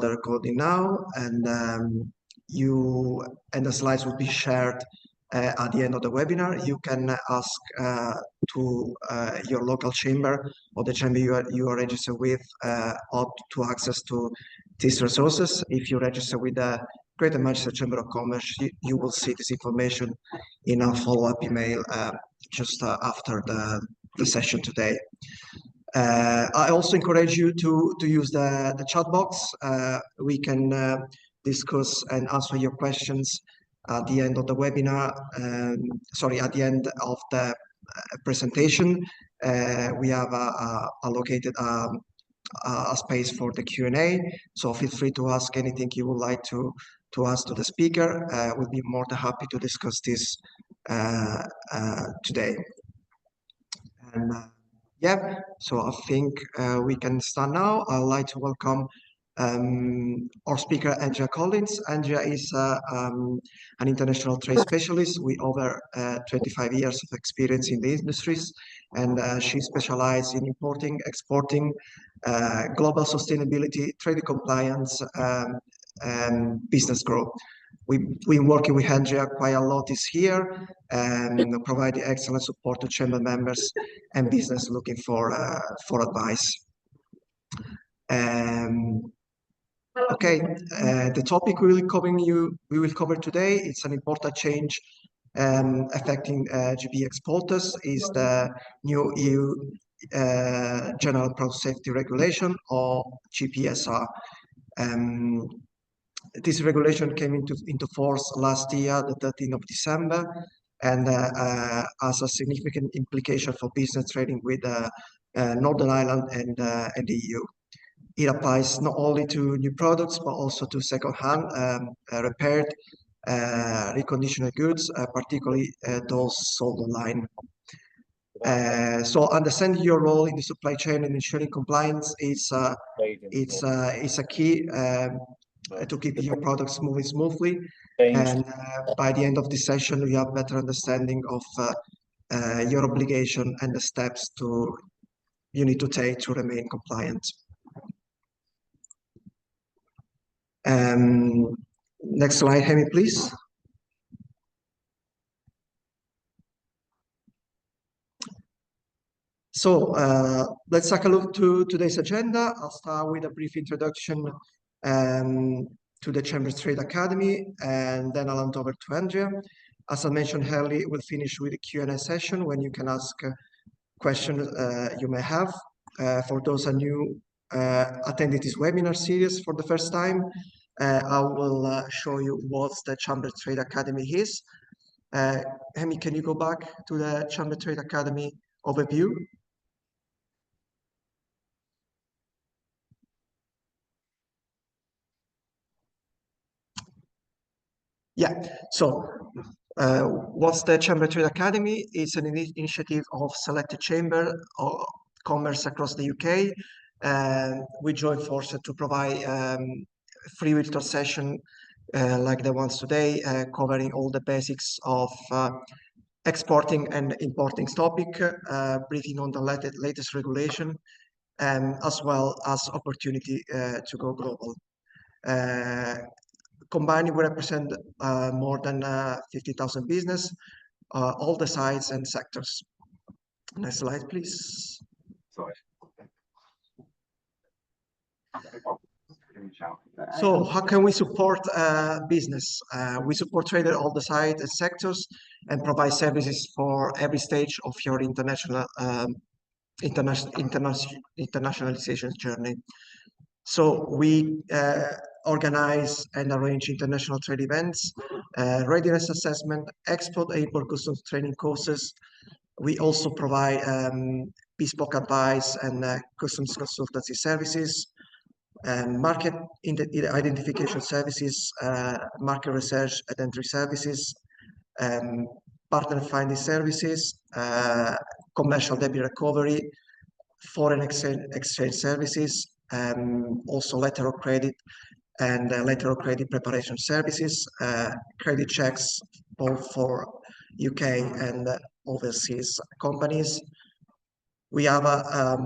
the recording now, and the slides will be shared at the end of the webinar. You can ask to your local chamber or the chamber you are registered with or to access to these resources. If you register with the Greater Manchester Chamber of Commerce, you will see this information in a follow-up email just after the session today. I also encourage you to use the chat box. We can discuss and answer your questions at the end of the webinar, at the end of the presentation. We have allocated a space for the Q&A, so feel free to ask anything you would like to ask to the speaker. We'll be more than happy to discuss this today. And yeah, so I think we can start now. I'd like to welcome our speaker, Andrea Collins. Andrea is an international trade specialist with over 25 years of experience in the industries, and she specializes in importing, exporting, global sustainability, trade compliance, and business growth. We've been working with Andrea quite a lot this year and providing excellent support to chamber members and business looking for advice. Okay, the topic we will cover today, it's an important change affecting GB exporters, is the new EU General Product Safety Regulation, or GPSR. This regulation came into force last year, the 13th of December, and has a significant implication for business trading with Northern Ireland and the EU. It applies not only to new products, but also to second-hand, repaired, reconditioned goods, particularly those sold online. So understanding your role in the supply chain and ensuring compliance is a key to keep your products moving smoothly. And by the end of this session, we have better understanding of your obligation and the steps you need to take to remain compliant. Next slide, Hemi, please. So let's take a look to today's agenda. I'll start with a brief introduction to the Chamber Trade Academy, and then I'll hand over to Andrea. As I mentioned earlier, we'll finish with a Q&A session when you can ask questions you may have. For those are new attending this webinar series for the first time, I will show you what the Chamber Trade Academy is. Hemi, can you go back to the Chamber Trade Academy overview? Yeah, so what's the Chamber Trade Academy? It's an initiative of selected chamber of commerce across the UK. We join forces to provide free virtual session like the ones today, covering all the basics of exporting and importing topic, briefing on the latest regulation, as well as opportunity to go global. Combined, we represent more than 50,000 business, all the sides and sectors. Next slide, please. Sorry. So how can we support business? We support traders all the sides and sectors and provide services for every stage of your internationalization journey. So we organize and arrange international trade events, readiness assessment, export and import customs training courses. We also provide bespoke advice and customs consultancy services, market identification services, market research and entry services, partner finding services, commercial debit recovery, foreign exchange services, also letter of credit and letter of credit preparation services, credit checks both for UK and overseas companies. We have a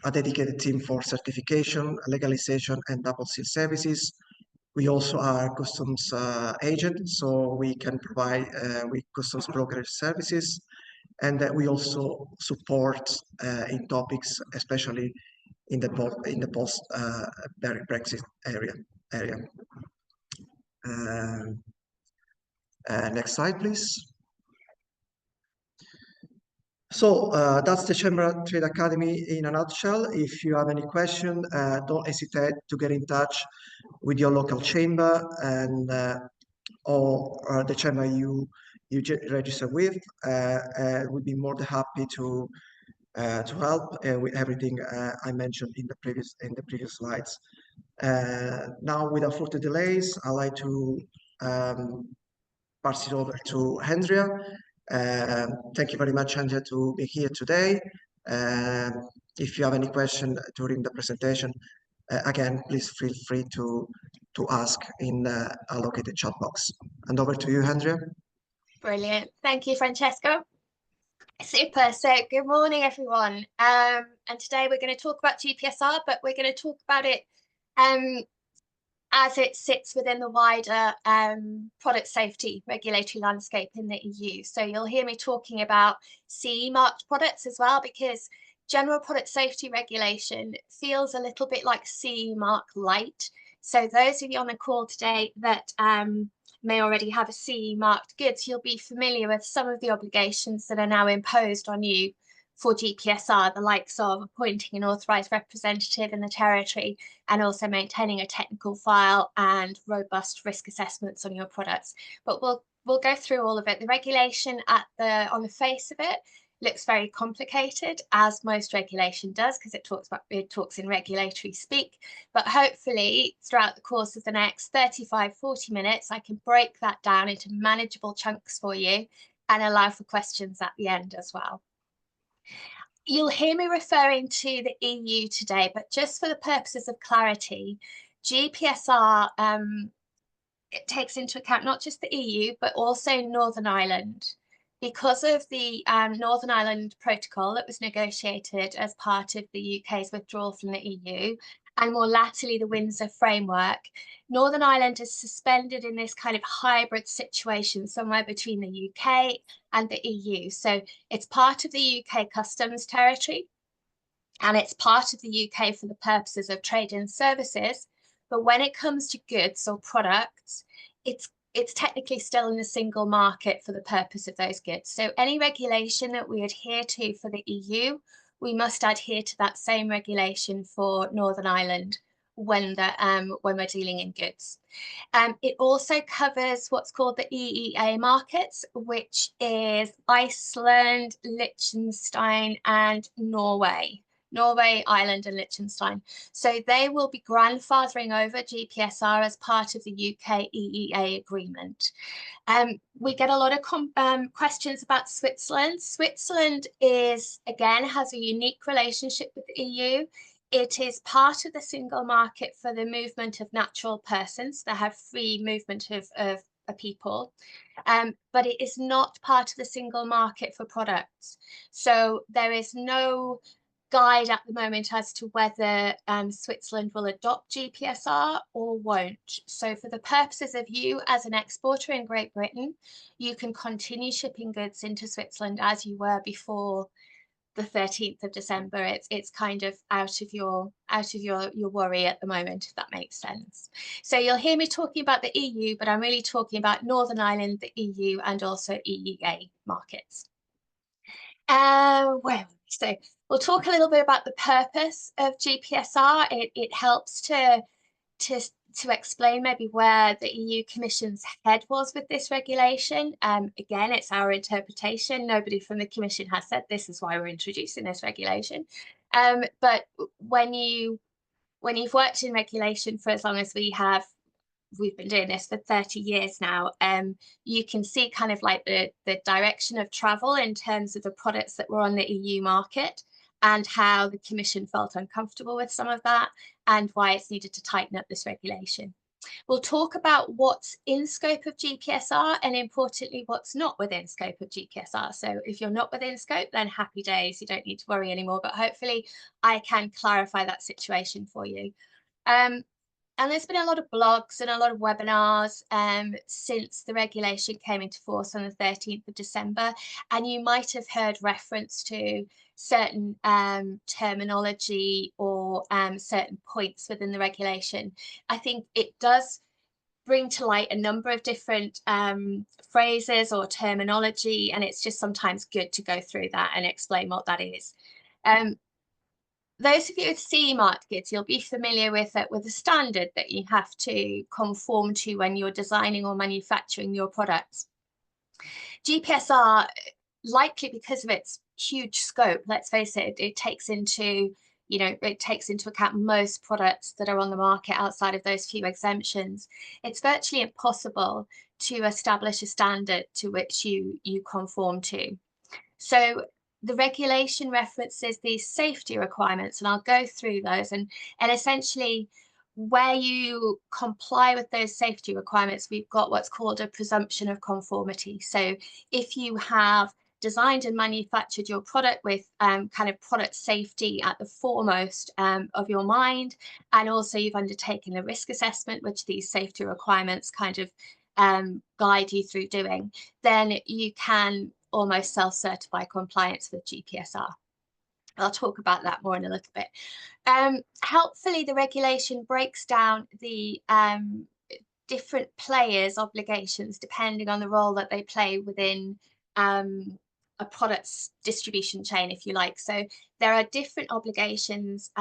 a dedicated team for certification, legalization, and double seal services. We also are customs agent, so we can provide with customs brokerage services, and we also support in topics, especially in the post Brexit area. Next slide, please. So that's the Chamber Trade Academy in a nutshell. If you have any question, don't hesitate to get in touch with your local chamber and or the chamber you register with. We'd be more than happy to help with everything I mentioned in the previous slides. Now, without further delays, I'd like to pass it over to Andrea. Thank you very much, Andrea, to be here today. If you have any question during the presentation, again, please feel free to ask in the allocated chat box. And over to you, Andrea. Brilliant. Thank you, Francesco. Super. So good morning, everyone. And today we're going to talk about GPSR, but we're going to talk about it as it sits within the wider product safety regulatory landscape in the EU. So you'll hear me talking about CE marked products as well, because general product safety regulation feels a little bit like CE mark light. So those of you on the call today that may already have a CE marked goods, you'll be familiar with some of the obligations that are now imposed on you for GPSR, the likes of appointing an authorised representative in the territory and also maintaining a technical file and robust risk assessments on your products. But we'll go through all of it. The regulation on the face of it looks very complicated, as most regulation does, because it talks in regulatory speak. But hopefully throughout the course of the next 35-40 minutes, I can break that down into manageable chunks for you and allow for questions at the end as well. You'll hear me referring to the EU today, but just for the purposes of clarity, GPSR it takes into account not just the EU, but also Northern Ireland. Because of the Northern Ireland Protocol that was negotiated as part of the UK's withdrawal from the EU, and more latterly the Windsor Framework, Northern Ireland is suspended in this kind of hybrid situation somewhere between the UK and the EU. So it's part of the UK customs territory, and it's part of the UK for the purposes of trade and services. But when it comes to goods or products, it's technically still in the single market for the purpose of those goods. So any regulation that we adhere to for the EU, we must adhere to that same regulation for Northern Ireland when we're dealing in goods. It also covers what's called the EEA markets, which is Iceland, Liechtenstein, and Norway. Norway, Ireland, and Liechtenstein. So they will be grandfathering over GPSR as part of the UK EEA agreement. We get a lot of questions about Switzerland. Switzerland has a unique relationship with the EU. It is part of the single market for the movement of natural persons. They have free movement of people, but it is not part of the single market for products. So there is no guide at the moment as to whether Switzerland will adopt GPSR or won't. So for the purposes of you as an exporter in Great Britain, you can continue shipping goods into Switzerland as you were before the 13th of December. It's kind of out of your worry at the moment, if that makes sense. So you'll hear me talking about the EU, but I'm really talking about Northern Ireland, the EU, and also EEA markets. So we'll talk a little bit about the purpose of GPSR. It helps to explain maybe where the EU Commission's head was with this regulation. Again, it's our interpretation. Nobody from the Commission has said this is why we're introducing this regulation. But when you've worked in regulation for as long as we have, we've been doing this for 30 years now, you can see kind of like the direction of travel in terms of the products that were on the EU market and how the Commission felt uncomfortable with some of that and why it's needed to tighten up this regulation. We'll talk about what's in scope of GPSR and importantly, what's not within scope of GPSR. So if you're not within scope, then happy days, you don't need to worry anymore, but hopefully I can clarify that situation for you. And there's been a lot of blogs and a lot of webinars since the regulation came into force on the 13th of December. And you might have heard reference to certain terminology or certain points within the regulation. I think it does bring to light a number of different phrases or terminology, and it's just sometimes good to go through that and explain what that is. Those of you with CE marked goods, you'll be familiar with it with a standard that you have to conform to when you're designing or manufacturing your products. GPSR, likely because of its huge scope, let's face it, it takes into account most products that are on the market outside of those few exemptions. It's virtually impossible to establish a standard to which you conform to. So the regulation references these safety requirements, and I'll go through those. And essentially, where you comply with those safety requirements, we've got what's called a presumption of conformity. So if you have designed and manufactured your product with kind of product safety at the foremost of your mind, and also you've undertaken a risk assessment, which these safety requirements kind of guide you through doing, then you can almost self-certify compliance with GPSR. I'll talk about that more in a little bit. Helpfully, the regulation breaks down the different players' obligations depending on the role that they play within a product's distribution chain, if you like. So there are different obligations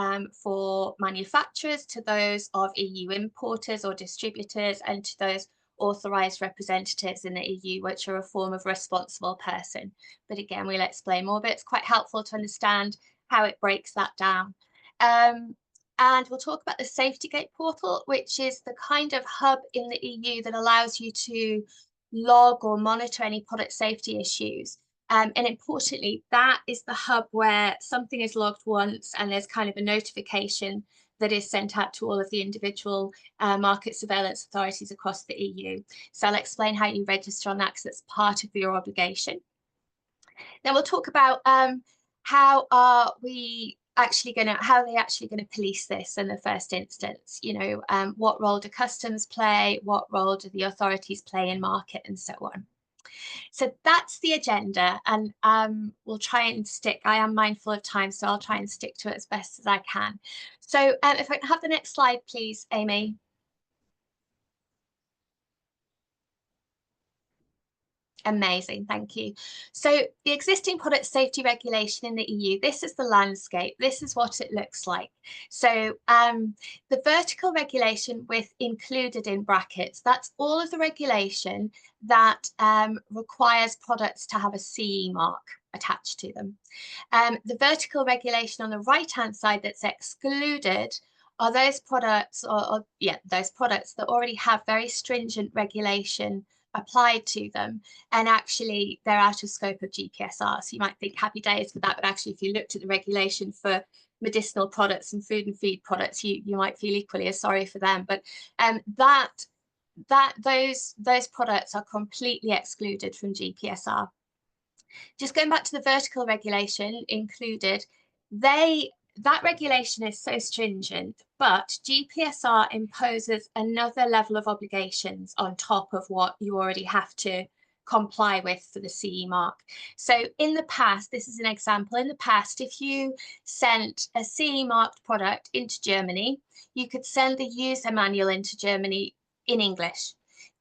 for manufacturers to those of EU importers or distributors and to those authorised representatives in the EU, which are a form of responsible person. But again, we'll explain more, but it's quite helpful to understand how it breaks that down. And we'll talk about the Safety Gate portal, which is the kind of hub in the EU that allows you to log or monitor any product safety issues. And importantly, that is the hub where something is logged once and there's kind of a notification that is sent out to all of the individual market surveillance authorities across the EU. So I'll explain how you register on that because it's part of your obligation. Then we'll talk about how they actually going to police this in the first instance. What role do customs play? What role do the authorities play in market, and so on. So that's the agenda, and we'll try and stick. I am mindful of time, so I'll try and stick to it as best as I can. So if I can have the next slide, please, Amy. Amazing, thank you. So the existing product safety regulation in the EU, this is the landscape, this is what it looks like. So the vertical regulation with included in brackets, that's all of the regulation that requires products to have a CE mark attached to them. The vertical regulation on the right-hand side that's excluded are those products, those products that already have very stringent regulation applied to them, and actually they're out of scope of GPSR. So you might think happy days for that, but actually if you looked at the regulation for medicinal products and food and feed products, you might feel equally as sorry for them. But those products are completely excluded from GPSR. Just going back to the vertical regulation included, that regulation is so stringent, but GPSR imposes another level of obligations on top of what you already have to comply with for the CE mark. So in the past, this is an example, in the past, if you sent a CE marked product into Germany, you could send the user manual into Germany in English.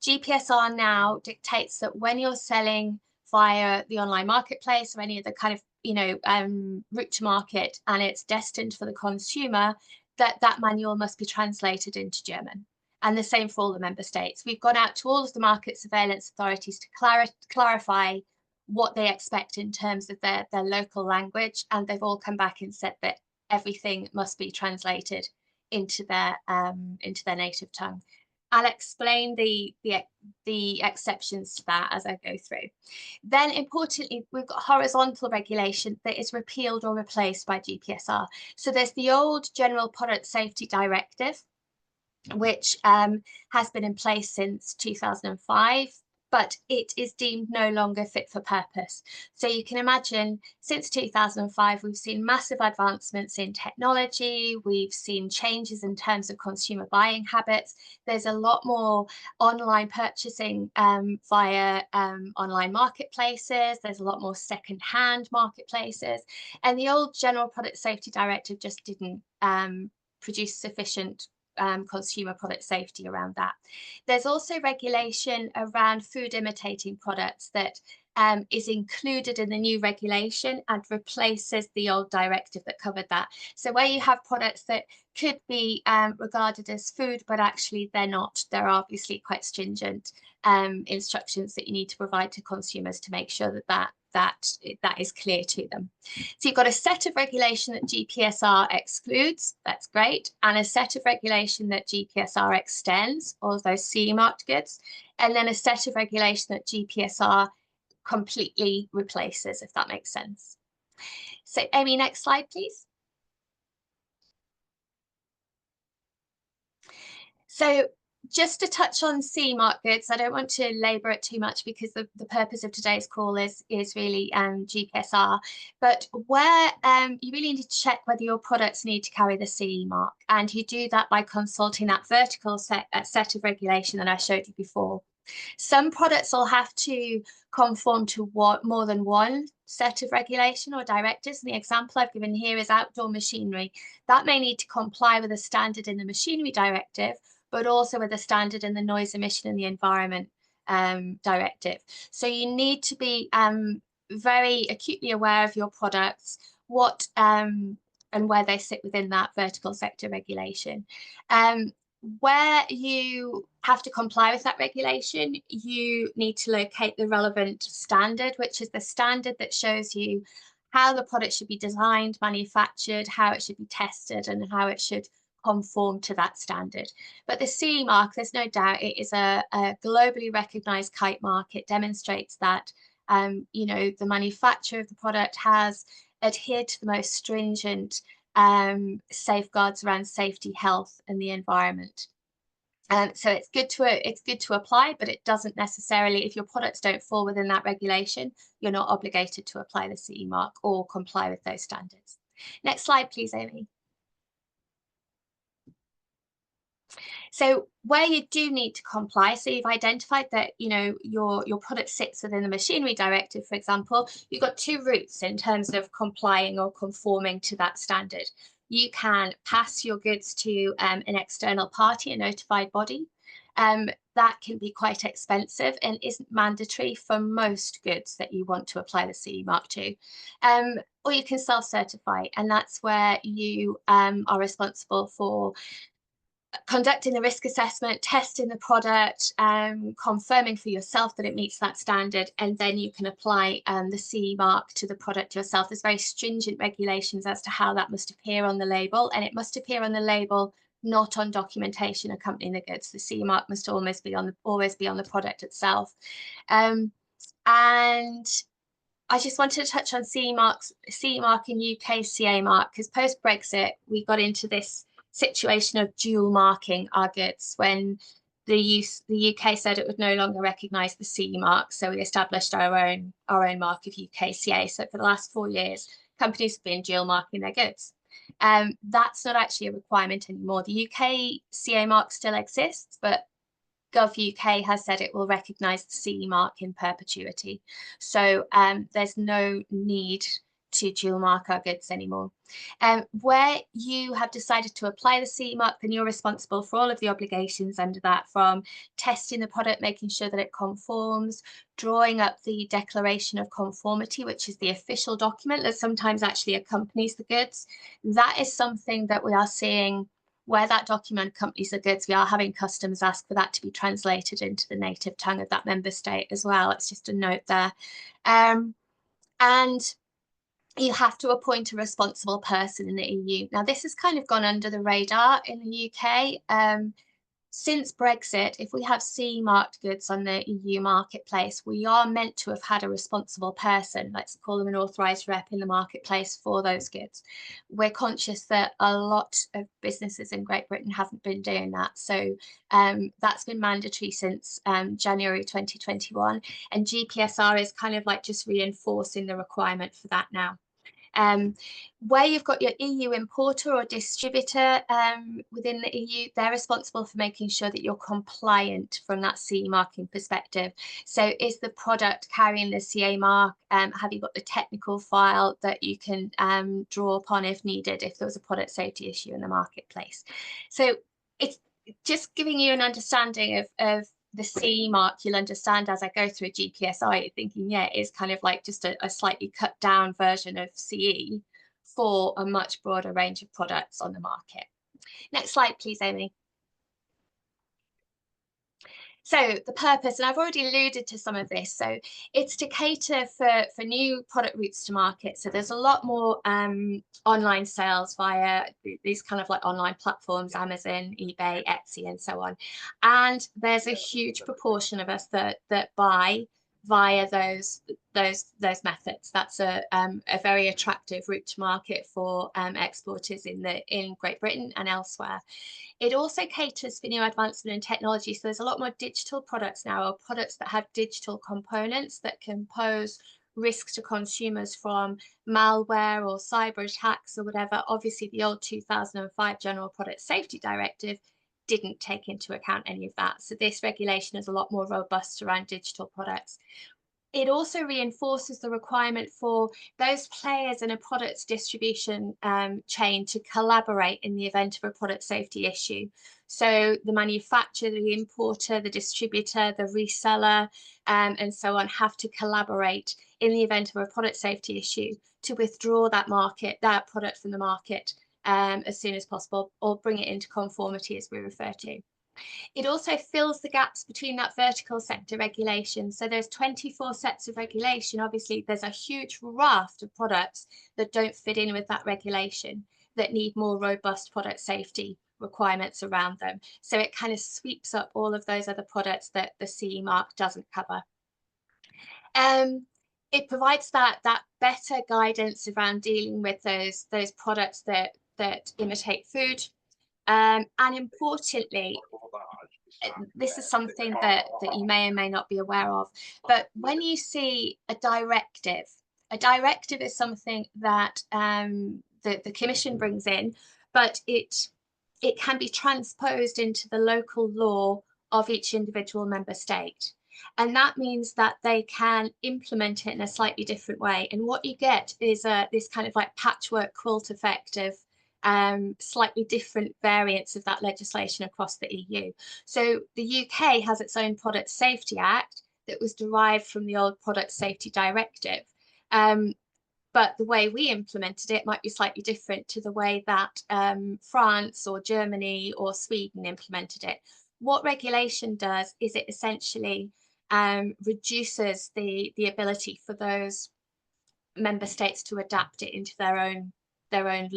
GPSR now dictates that when you're selling via the online marketplace or any other kind of route to market, and it's destined for the consumer, that manual must be translated into German. And the same for all the member states. We've gone out to all of the market surveillance authorities to clarify what they expect in terms of their local language, and they've all come back and said that everything must be translated into their native tongue. I'll explain the exceptions to that as I go through. Then importantly, we've got horizontal regulation that is repealed or replaced by GPSR. So there's the old General Product Safety Directive, which has been in place since 2005, but it is deemed no longer fit for purpose. So you can imagine since 2005, we've seen massive advancements in technology, we've seen changes in terms of consumer buying habits. There's a lot more online purchasing via online marketplaces, there's a lot more second-hand marketplaces, and the old General Product Safety Directive just didn't produce sufficient consumer product safety around that. There's also regulation around food imitating products that is included in the new regulation and replaces the old directive that covered that. So where you have products that could be regarded as food, but actually they're not, there are obviously quite stringent instructions that you need to provide to consumers to make sure that is clear to them. So you've got a set of regulation that GPSR excludes, that's great, and a set of regulation that GPSR extends, all of those CE marked goods, and then a set of regulation that GPSR completely replaces, if that makes sense. So Amy, next slide, please. So just to touch on CE mark goods, I don't want to labour it too much because the purpose of today's call is really GPSR, but where you really need to check whether your products need to carry the CE mark, and you do that by consulting that vertical set of regulation that I showed you before. Some products will have to conform to more than one set of regulation or directives. And the example I've given here is outdoor machinery. That may need to comply with a standard in the machinery directive, but also with a standard in the noise emission in the environment directive. So you need to be very acutely aware of your products, what and where they sit within that vertical sector regulation. Where you have to comply with that regulation, you need to locate the relevant standard, which is the standard that shows you how the product should be designed, manufactured, how it should be tested, and how it should conform to that standard. But the CE mark, there's no doubt, it is a globally recognized kite mark. It demonstrates that you know, the manufacturer of the product has adhered to the most stringent safeguards around safety, health, and the environment. So it's good to apply, but it doesn't necessarily, if your products don't fall within that regulation, you're not obligated to apply the CE mark or comply with those standards. Next slide, please, Amy. So where you do need to comply, so you've identified that, you know, your product sits within the machinery directive, for example, you've got two routes in terms of complying or conforming to that standard. You can pass your goods to an external party, a notified body. That can be quite expensive and isn't mandatory for most goods that you want to apply the CE mark to. Or you can self-certify, and that's where you are responsible for conducting the risk assessment, testing the product, confirming for yourself that it meets that standard, and then you can apply the CE mark to the product yourself. There's very stringent regulations as to how that must appear on the label, and it must appear on the label, not on documentation accompanying the goods. The CE mark must always be on the product itself. And I just wanted to touch on CE mark and UK CA mark, because post-Brexit, we got into this situation of dual marking our goods when the UK said it would no longer recognise the CE mark, so we established our own mark of UKCA. So for the last 4 years, companies have been dual marking their goods. That's not actually a requirement anymore. The UK CA mark still exists, but Gov.uk has said it will recognise the CE mark in perpetuity. So there's no need to dual mark our goods anymore. Where you have decided to apply the CE mark, then you're responsible for all of the obligations under that, from testing the product, making sure that it conforms, drawing up the declaration of conformity, which is the official document that sometimes actually accompanies the goods. That is something that we are seeing where that document accompanies the goods. We are having customers ask for that to be translated into the native tongue of that member state as well. It's just a note there. And you have to appoint a responsible person in the EU. Now, this has kind of gone under the radar in the UK. Since Brexit, if we have CE marked goods on the EU marketplace, we are meant to have had a responsible person, let's call them an authorised rep in the marketplace for those goods. We're conscious that a lot of businesses in Great Britain haven't been doing that. So that's been mandatory since January 2021. And GPSR is kind of like just reinforcing the requirement for that now. Where you've got your EU importer or distributor within the EU, they're responsible for making sure that you're compliant from that CE marking perspective. So is the product carrying the CA mark? Have you got the technical file that you can draw upon if needed, if there was a product safety issue in the marketplace? So it's just giving you an understanding of the CE mark. You'll understand as I go through GPSR, you're thinking, yeah, it's kind of like just a slightly cut down version of CE for a much broader range of products on the market. Next slide, please, Amy. So the purpose, and I've already alluded to some of this, so it's to cater for new product routes to market. So there's a lot more online sales via these kind of like online platforms, Amazon, eBay, Etsy, and so on. And there's a huge proportion of us that buy via those methods. That's a very attractive route to market for exporters in Great Britain and elsewhere. It also caters for new advancement in technology. So there's a lot more digital products now, or products that have digital components that can pose risks to consumers from malware or cyber attacks or whatever. Obviously, the old 2005 General Product Safety Directive didn't take into account any of that. So this regulation is a lot more robust around digital products. It also reinforces the requirement for those players in a product distribution chain to collaborate in the event of a product safety issue. So the manufacturer, the importer, the distributor, the reseller, and so on have to collaborate in the event of a product safety issue to withdraw that product from the market as soon as possible, or bring it into conformity, as we refer to. It also fills the gaps between that vertical sector regulation. So there's 24 sets of regulation. Obviously, there's a huge raft of products that don't fit in with that regulation, that need more robust product safety requirements around them. So it kind of sweeps up all of those other products that the CE mark doesn't cover. It provides that better guidance around dealing with those products that imitate food. And importantly, this is something that you may or may not be aware of, but when you see a directive is something that the Commission brings in, but it can be transposed into the local law of each individual member state. And that means that they can implement it in a slightly different way. And what you get is this kind of like patchwork quilt effect of slightly different variants of that legislation across the EU. So the UK has its own Product Safety Act that was derived from the old Product Safety Directive. But the way we implemented it might be slightly different to the way that France or Germany or Sweden implemented it. What regulation does is it essentially reduces the ability for those member states to adapt it into their own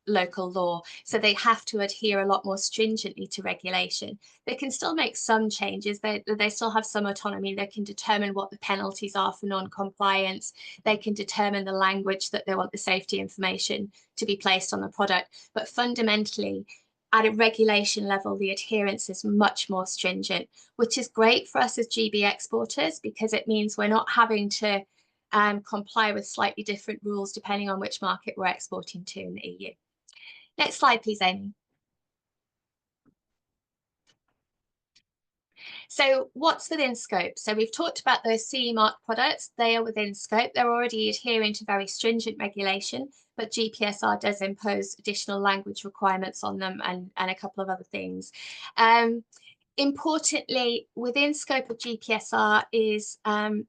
local law. So they have to adhere a lot more stringently to regulation. They can still make some changes. They still have some autonomy. They can determine what the penalties are for non-compliance. They can determine the language that they want the safety information to be placed on the product. But fundamentally, at a regulation level, the adherence is much more stringent, which is great for us as GB exporters, because it means we're not having to comply with slightly different rules depending on which market we're exporting to in the EU. Next slide, please, Amy. So what's within scope? So we've talked about those CE mark products. They are within scope. They're already adhering to very stringent regulation, but GPSR does impose additional language requirements on them and a couple of other things. Importantly, within scope of GPSR is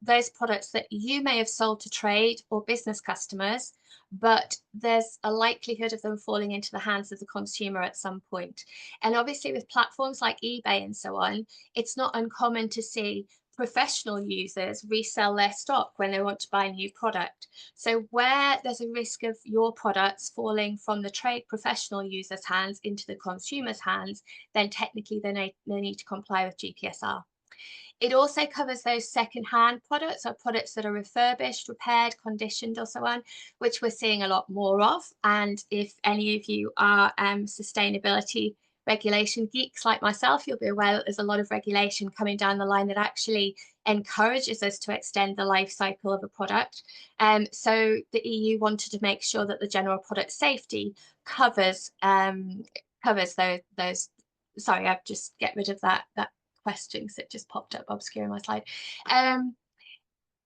those products that you may have sold to trade or business customers, but there's a likelihood of them falling into the hands of the consumer at some point. And obviously with platforms like eBay and so on, it's not uncommon to see professional users resell their stock when they want to buy a new product. So where there's a risk of your products falling from the trade professional users' hands into the consumer's hands, then technically they need to comply with GPSR. It also covers those second-hand products, or products that are refurbished, repaired, conditioned, or so on, which we're seeing a lot more of. And if any of you are sustainability regulation geeks like myself, you'll be aware that there's a lot of regulation coming down the line that actually encourages us to extend the life cycle of a product. So the EU wanted to make sure that the general product safety covers those. Sorry, I've just get rid of that question because it just popped up obscuring my slide.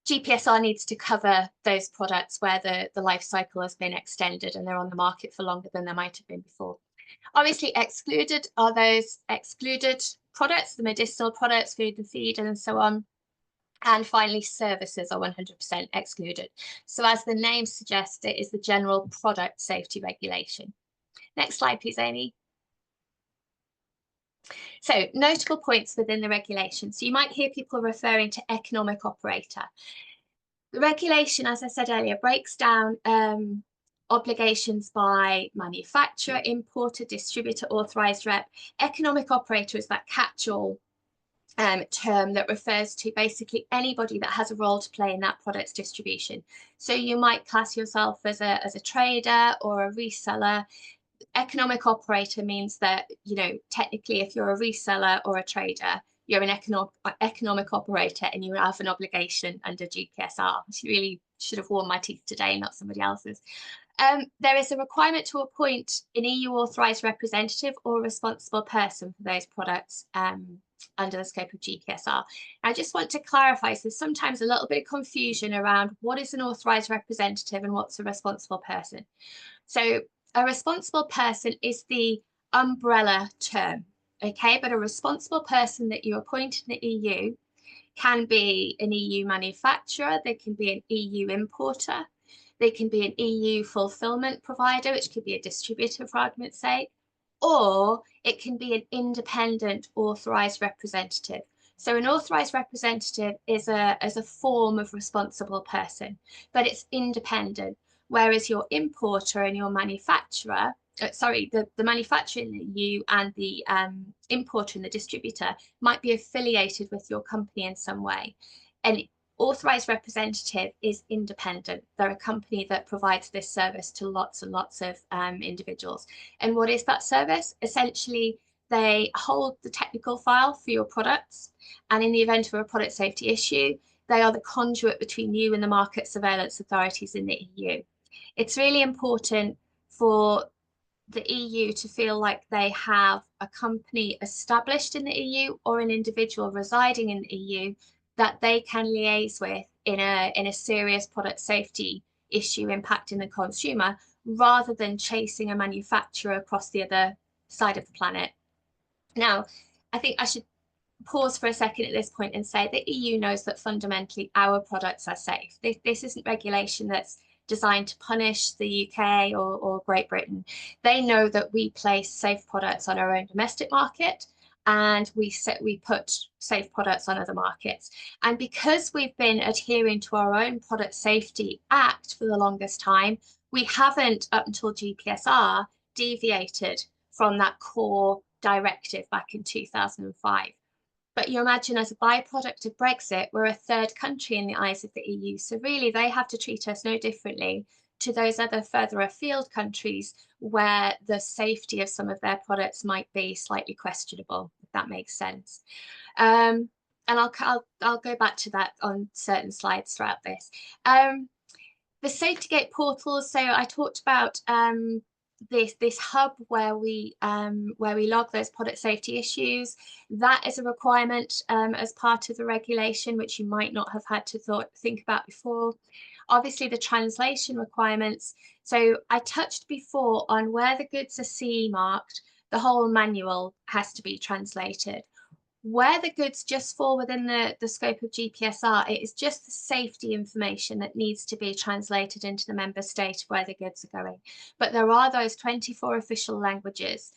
GPSR needs to cover those products where the life cycle has been extended and they're on the market for longer than they might have been before. Obviously excluded are those excluded products, the medicinal products, food and feed, and so on. And finally, services are 100% excluded. So as the name suggests, it is the general product safety regulation. Next slide, please, Amy. So notable points within the regulation. So you might hear people referring to economic operator. The regulation, as I said earlier, breaks down obligations by manufacturer, importer, distributor, authorized rep. Economic operator is that catch-all term that refers to basically anybody that has a role to play in that product's distribution. So you might class yourself as a trader or a reseller. Economic operator means that, you know, technically if you're a reseller or a trader, you're an economic operator and you have an obligation under GPSR. I really should have worn my teeth today, not somebody else's. There is a requirement to appoint an EU authorised representative or responsible person for those products under the scope of GPSR. I just want to clarify, so there's sometimes a little bit of confusion around what is an authorised representative and what's a responsible person. So a responsible person is the umbrella term, okay? But a responsible person that you appoint in the EU can be an EU manufacturer, they can be an EU importer, they can be an EU fulfillment provider, which could be a distributor for argument's sake, or it can be an independent authorised representative. So an authorised representative is a form of responsible person, but it's independent. Whereas your importer and your manufacturer, the manufacturer in the EU and the importer and the distributor might be affiliated with your company in some way. An authorised representative is independent. They're a company that provides this service to lots and lots of individuals. And what is that service? Essentially, they hold the technical file for your products. And in the event of a product safety issue, they are the conduit between you and the market surveillance authorities in the EU. It's really important for the EU to feel like they have a company established in the EU or an individual residing in the EU that they can liaise with in a serious product safety issue impacting the consumer, rather than chasing a manufacturer across the other side of the planet. Now, I think I should pause for a second at this point and say the EU knows that fundamentally our products are safe. This isn't regulation that's designed to punish the UK or Great Britain. They know that we place safe products on our own domestic market, and we put safe products on other markets. And because we've been adhering to our own Product Safety Act for the longest time, we haven't, up until GPSR, deviated from that core directive back in 2005. But you imagine, as a byproduct of Brexit, we're a third country in the eyes of the EU. So really, they have to treat us no differently to those other further afield countries where the safety of some of their products might be slightly questionable, if that makes sense. And I'll go back to that on certain slides throughout this. The SafetyGate portals. So I talked about this hub where we log those product safety issues. That is a requirement as part of the regulation, which you might not have had to think about before. Obviously, the translation requirements. So I touched before on where the goods are CE marked, the whole manual has to be translated. Where the goods just fall within the scope of GPSR, it is just the safety information that needs to be translated into the member state where the goods are going. But there are those 24 official languages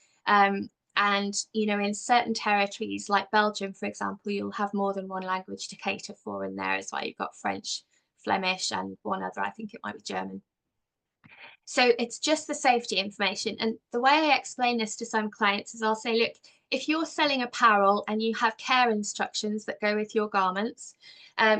And, you know, in certain territories like Belgium, for example, you'll have more than one language to cater for in there as well. You've got French, Flemish, and one other, I think it might be German. So it's just the safety information. And the way I explain this to some clients is I'll say, look, if you're selling apparel and you have care instructions that go with your garments,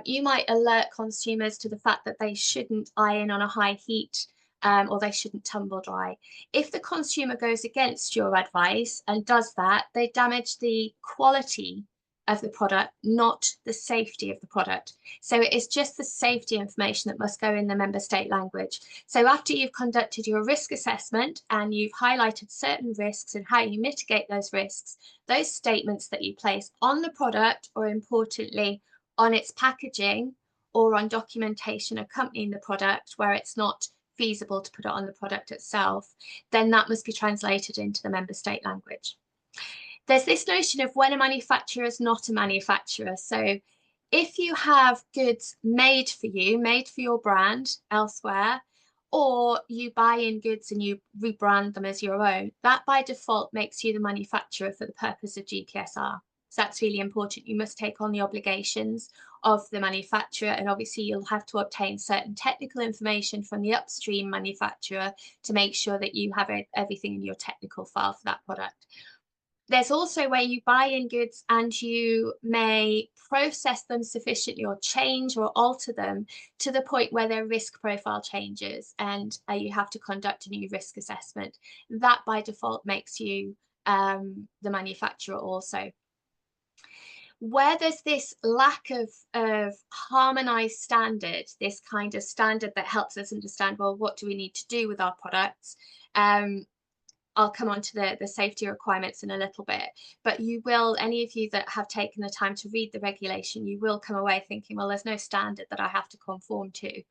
you might alert consumers to the fact that they shouldn't iron on a high heat, or they shouldn't tumble dry. If the consumer goes against your advice and does that, they damage the quality of the product, not the safety of the product. So it is just the safety information that must go in the member state language. So after you've conducted your risk assessment and you've highlighted certain risks and how you mitigate those risks, those statements that you place on the product, or importantly, on its packaging or on documentation accompanying the product where it's not feasible to put it on the product itself, then that must be translated into the member state language. There's this notion of when a manufacturer is not a manufacturer. So if you have goods made for you, made for your brand elsewhere, or you buy in goods and you rebrand them as your own, that by default makes you the manufacturer for the purpose of GPSR. So that's really important. You must take on the obligations of the manufacturer, and obviously you'll have to obtain certain technical information from the upstream manufacturer to make sure that you have everything in your technical file for that product. There's also where you buy in goods and you may process them sufficiently or change or alter them to the point where their risk profile changes, and you have to conduct a new risk assessment. That by default makes you the manufacturer also. Where there's this lack of harmonized standard, this kind of standard that helps us understand, well, what do we need to do with our products? I'll come on to the safety requirements in a little bit, but you will, any of you that have taken the time to read the regulation, you will come away thinking, well, there's no standard that I have to conform to.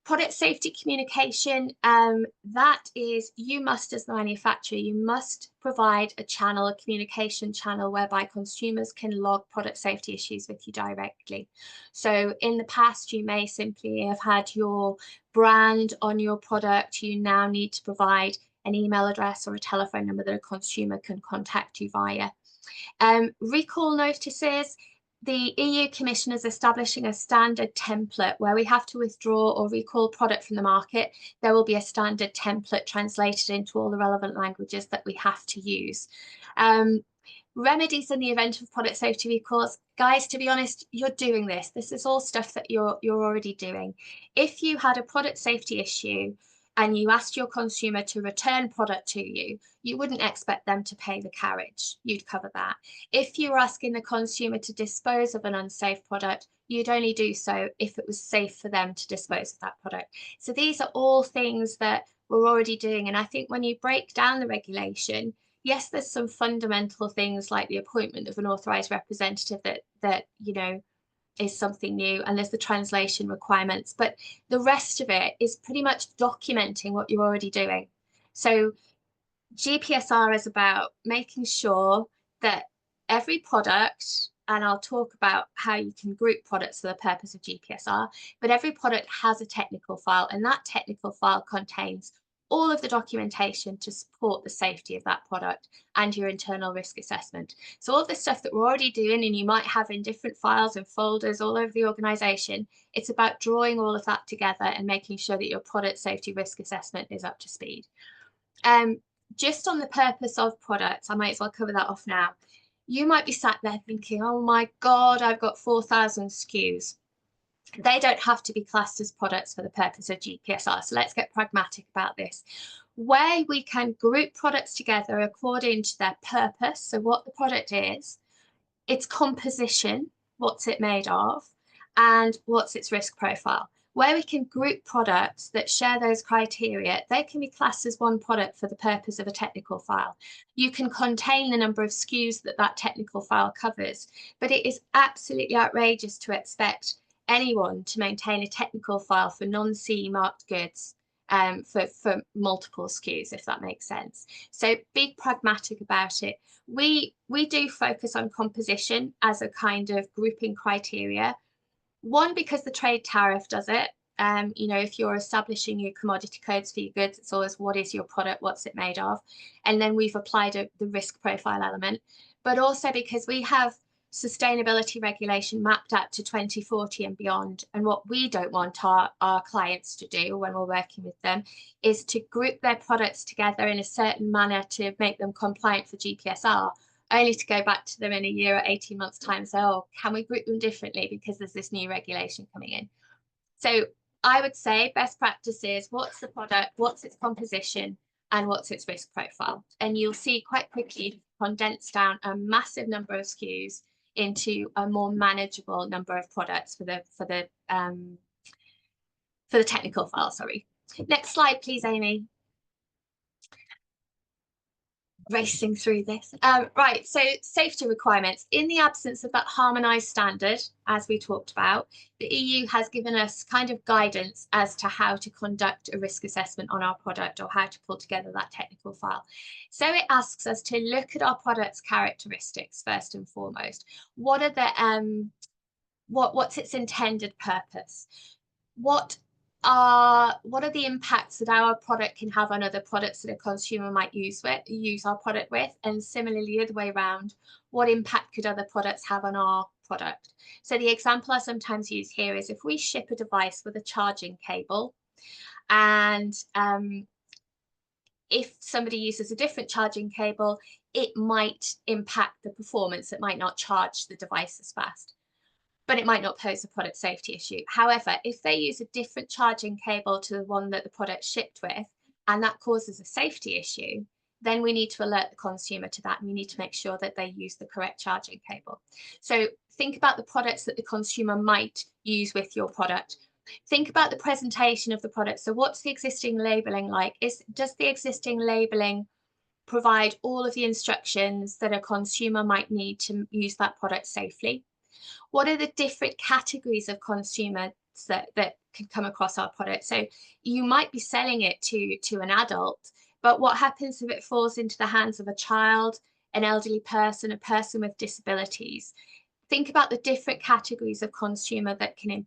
Product safety communication, that is, you must, as the manufacturer, you must provide a channel, a communication channel whereby consumers can log product safety issues with you directly. So in the past, you may simply have had your brand on your product. You now need to provide an email address or a telephone number that a consumer can contact you via. Recall notices. The EU Commission is establishing a standard template where we have to withdraw or recall product from the market. There will be a standard template translated into all the relevant languages that we have to use. Remedies in the event of product safety recalls. Guys, to be honest, you're doing this. This is all stuff that you're already doing. If you had a product safety issue and you asked your consumer to return product to you, you wouldn't expect them to pay the carriage. You'd cover that. If you were asking the consumer to dispose of an unsafe product, you'd only do so if it was safe for them to dispose of that product. So these are all things that we're already doing. And I think when you break down the regulation, yes, there's some fundamental things like the appointment of an authorized representative that you know, is something new, and there's the translation requirements, but the rest of it is pretty much documenting what you're already doing. So GPSR is about making sure that every product, and I'll talk about how you can group products for the purpose of GPSR, but every product has a technical file, and that technical file contains all of the documentation to support the safety of that product and your internal risk assessment. So all of the stuff that we're already doing and you might have in different files and folders all over the organization, it's about drawing all of that together and making sure that your product safety risk assessment is up to speed. Just on the purpose of products, I might as well cover that off now. You might be sat there thinking, oh my God, I've got 4,000 SKUs. They don't have to be classed as products for the purpose of GPSR. So let's get pragmatic about this. Where we can group products together according to their purpose, so what the product is, its composition, what's it made of, and what's its risk profile. Where we can group products that share those criteria, they can be classed as one product for the purpose of a technical file. You can contain the number of SKUs that that technical file covers, but it is absolutely outrageous to expect anyone to maintain a technical file for non-CE marked goods for multiple SKUs, if that makes sense. So be pragmatic about it. We do focus on composition as a kind of grouping criteria. One, because the trade tariff does it. You know, if you're establishing your commodity codes for your goods, it's always what is your product, what's it made of? And then we've applied the risk profile element, but also because we have sustainability regulation mapped out to 2040 and beyond. And what we don't want our clients to do when we're working with them is to group their products together in a certain manner to make them compliant for GPSR, only to go back to them in a year or 18 months time and say, oh, can we group them differently because there's this new regulation coming in? So I would say best practice is what's the product, what's its composition, and what's its risk profile. And you'll see quite quickly condense down a massive number of SKUs into a more manageable number of products for the technical file. Sorry. Next slide, please, Amy. Racing through this. Right, so safety requirements. In the absence of that harmonized standard, as we talked about, the EU has given us kind of guidance as to how to conduct a risk assessment on our product or how to pull together that technical file. So it asks us to look at our product's characteristics first and foremost. What are the what's its intended purpose? What are the impacts that our product can have on other products that a consumer might use our product with? And similarly, the other way around, what impact could other products have on our product? So the example I sometimes use here is if we ship a device with a charging cable, and if somebody uses a different charging cable, it might impact the performance. It might not charge the device as fast, but it might not pose a product safety issue. However, if they use a different charging cable to the one that the product shipped with, and that causes a safety issue, then we need to alert the consumer to that, and we need to make sure that they use the correct charging cable. So think about the products that the consumer might use with your product. Think about the presentation of the product. So what's the existing labeling like? Does the existing labeling provide all of the instructions that a consumer might need to use that product safely? What are the different categories of consumers that can come across our product? So you might be selling it to an adult, but what happens if it falls into the hands of a child, an elderly person, a person with disabilities? Think about the different categories of consumer that can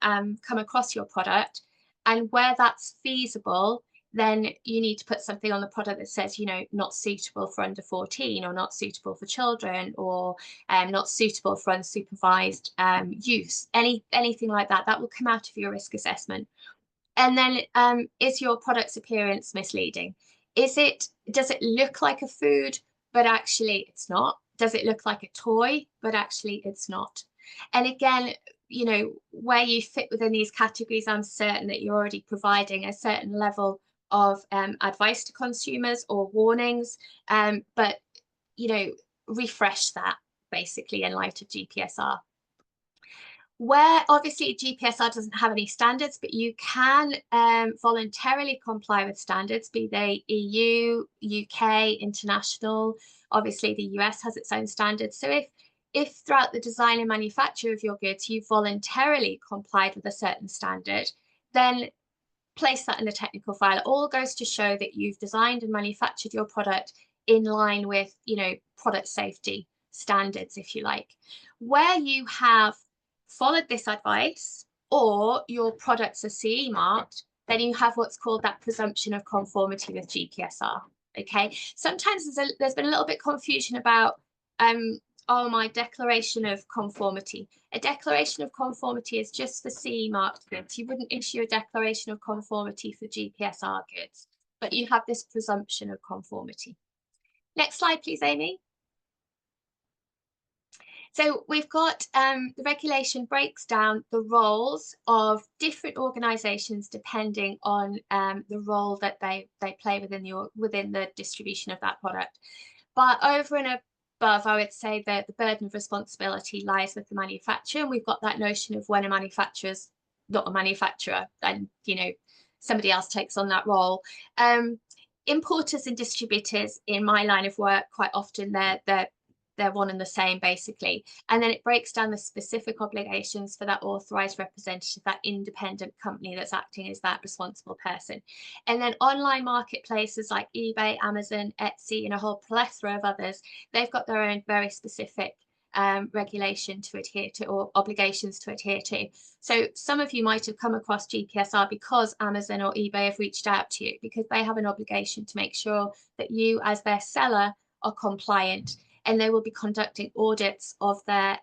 come across your product, and where that's feasible, then you need to put something on the product that says, you know, not suitable for under 14, or not suitable for children, or not suitable for unsupervised use. Anything like that, that will come out of your risk assessment. And then is your product's appearance misleading? Does it look like a food, but actually it's not? Does it look like a toy, but actually it's not? And again, you know, where you fit within these categories, I'm certain that you're already providing a certain level of advice to consumers or warnings, but, you know, refresh that basically in light of GPSR. Where obviously GPSR doesn't have any standards, but you can voluntarily comply with standards, be they EU, UK, international. Obviously, the US has its own standards. So if throughout the design and manufacture of your goods, you voluntarily complied with a certain standard, then place that in the technical file. It all goes to show that you've designed and manufactured your product in line with, you know, product safety standards, if you like. Where you have followed this advice, or your products are CE marked, then you have what's called that presumption of conformity with GPSR. Okay, sometimes there's been a little bit confusion about oh, my declaration of conformity. A declaration of conformity is just for CE marked goods. You wouldn't issue a declaration of conformity for GPSR goods, but you have this presumption of conformity. Next slide, please, Amy. So we've got the regulation breaks down the roles of different organisations depending on the role that they play within the distribution of that product. But over and above, I would say that the burden of responsibility lies with the manufacturer, and we've got that notion of when a manufacturer's not a manufacturer, and you know, somebody else takes on that role. Importers and distributors in my line of work, quite often they're one and the same basically. And then it breaks down the specific obligations for that authorized representative, that independent company that's acting as that responsible person. And then online marketplaces like eBay, Amazon, Etsy, and a whole plethora of others, they've got their own very specific regulation to adhere to, or obligations to adhere to. So some of you might have come across GPSR because Amazon or eBay have reached out to you, because they have an obligation to make sure that you as their seller are compliant, and they will be conducting audits of their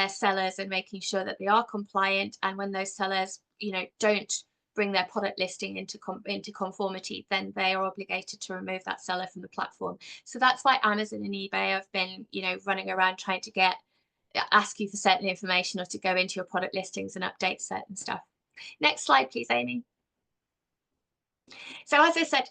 sellers and making sure that they are compliant. And when those sellers, don't bring their product listing into conformity, then they are obligated to remove that seller from the platform. So that's why Amazon and eBay have been, running around trying to ask you for certain information, or to go into your product listings and update certain stuff. Next slide, please, Amy. So as I said,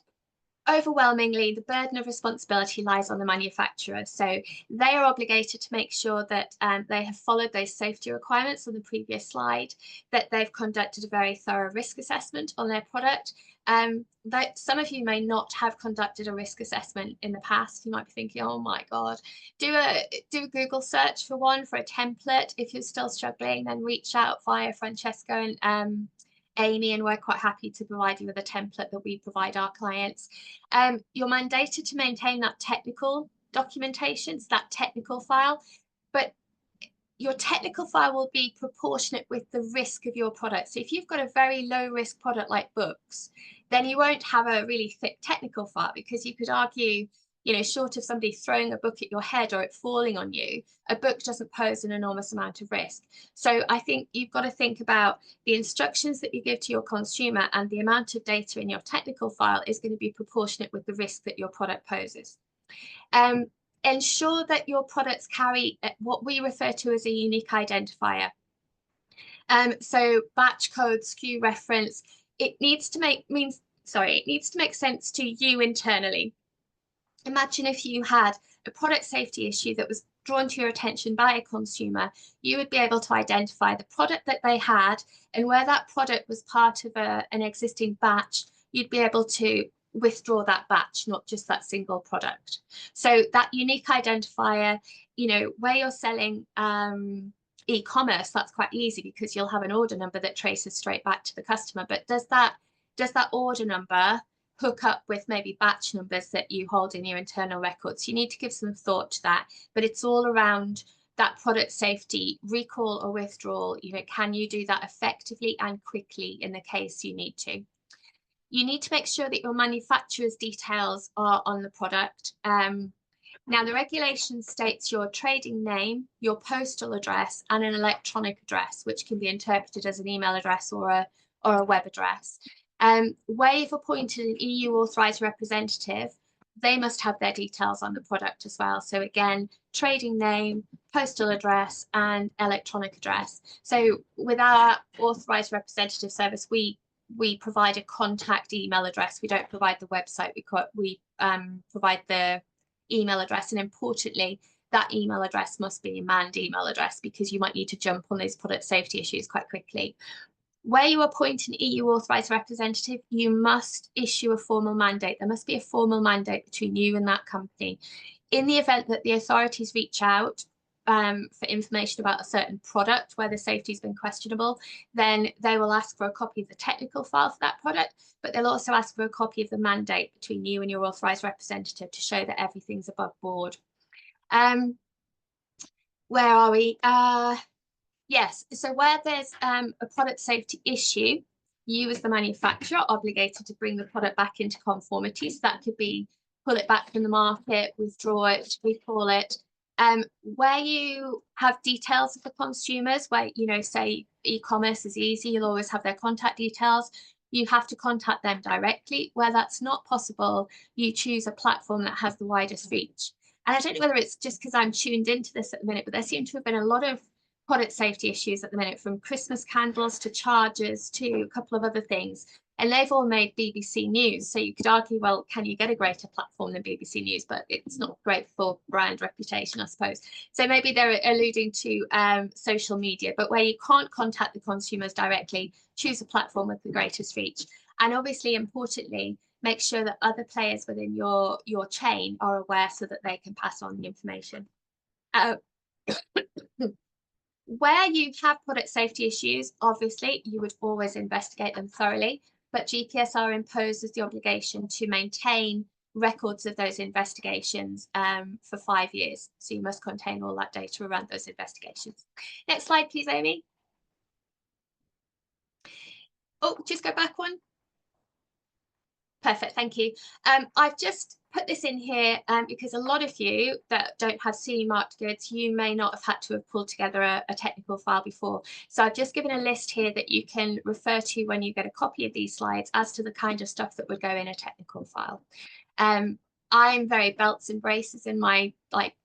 overwhelmingly, the burden of responsibility lies on the manufacturer. So they are obligated to make sure that they have followed those safety requirements on the previous slide, that they've conducted a very thorough risk assessment on their product. That some of you may not have conducted a risk assessment in the past. You might be thinking, oh my God, do a Google search for one, for a template. If you're still struggling, then reach out via Francesco and Amy, and we're quite happy to provide you with a template that we provide our clients. You're mandated to maintain that technical documentation, so that technical file, but your technical file will be proportionate with the risk of your product. So if you've got a very low risk product like books, then you won't have a really thick technical file, because you could argue, short of somebody throwing a book at your head or it falling on you, a book doesn't pose an enormous amount of risk. So I think you've got to think about the instructions that you give to your consumer, and the amount of data in your technical file is going to be proportionate with the risk that your product poses. Ensure that your products carry what we refer to as a unique identifier. So batch code, SKU reference, it needs to make sense to you internally. Imagine if you had a product safety issue that was drawn to your attention by a consumer, you would be able to identify the product that they had, and where that product was part of an existing batch, you'd be able to withdraw that batch, not just that single product. So that unique identifier, where you're selling e-commerce, that's quite easy, because you'll have an order number that traces straight back to the customer. But does that order number hook up with maybe batch numbers that you hold in your internal records? You need to give some thought to that, but it's all around that product safety, recall or withdrawal. Can you do that effectively and quickly in the case you need to? You need to make sure that your manufacturer's details are on the product. Now, the regulation states your trading name, your postal address, and an electronic address, which can be interpreted as an email address or a web address. Where you've appointed an EU authorised representative, they must have their details on the product as well. So again, trading name, postal address, and electronic address. So with our authorised representative service, we provide a contact email address. We don't provide the website. We provide the email address, and importantly, that email address must be a manned email address, because you might need to jump on those product safety issues quite quickly. Where you appoint an EU authorised representative, you must issue a formal mandate. There must be a formal mandate between you and that company. In the event that the authorities reach out for information about a certain product where the safety has been questionable, then they will ask for a copy of the technical file for that product, but they'll also ask for a copy of the mandate between you and your authorised representative to show that everything's above board. Where are we? Yes, so where there's a product safety issue, you as the manufacturer are obligated to bring the product back into conformity. So that could be pull it back from the market, withdraw it, recall it. Where you have details of the consumers, where, say e-commerce is easy, you'll always have their contact details. You have to contact them directly. Where that's not possible, you choose a platform that has the widest reach. And I don't know whether it's just because I'm tuned into this at the minute, but there seem to have been a lot of product safety issues at the minute, from Christmas candles to chargers to a couple of other things, and they've all made BBC News. So you could argue, well, can you get a greater platform than BBC News? But it's not great for brand reputation, I suppose. So maybe they're alluding to social media, but where you can't contact the consumers directly, choose a platform with the greatest reach. And obviously, importantly, make sure that other players within your chain are aware, so that they can pass on the information. Where you have product safety issues, obviously, you would always investigate them thoroughly, but GPSR imposes the obligation to maintain records of those investigations for 5 years. So you must contain all that data around those investigations. Next slide, please, Amy. Oh, just go back one. Perfect, thank you. I've just put this in here because a lot of you that don't have CE marked goods, you may not have had to have pulled together a technical file before. So I've just given a list here that you can refer to when you get a copy of these slides as to the kind of stuff that would go in a technical file. I'm very belts and braces in my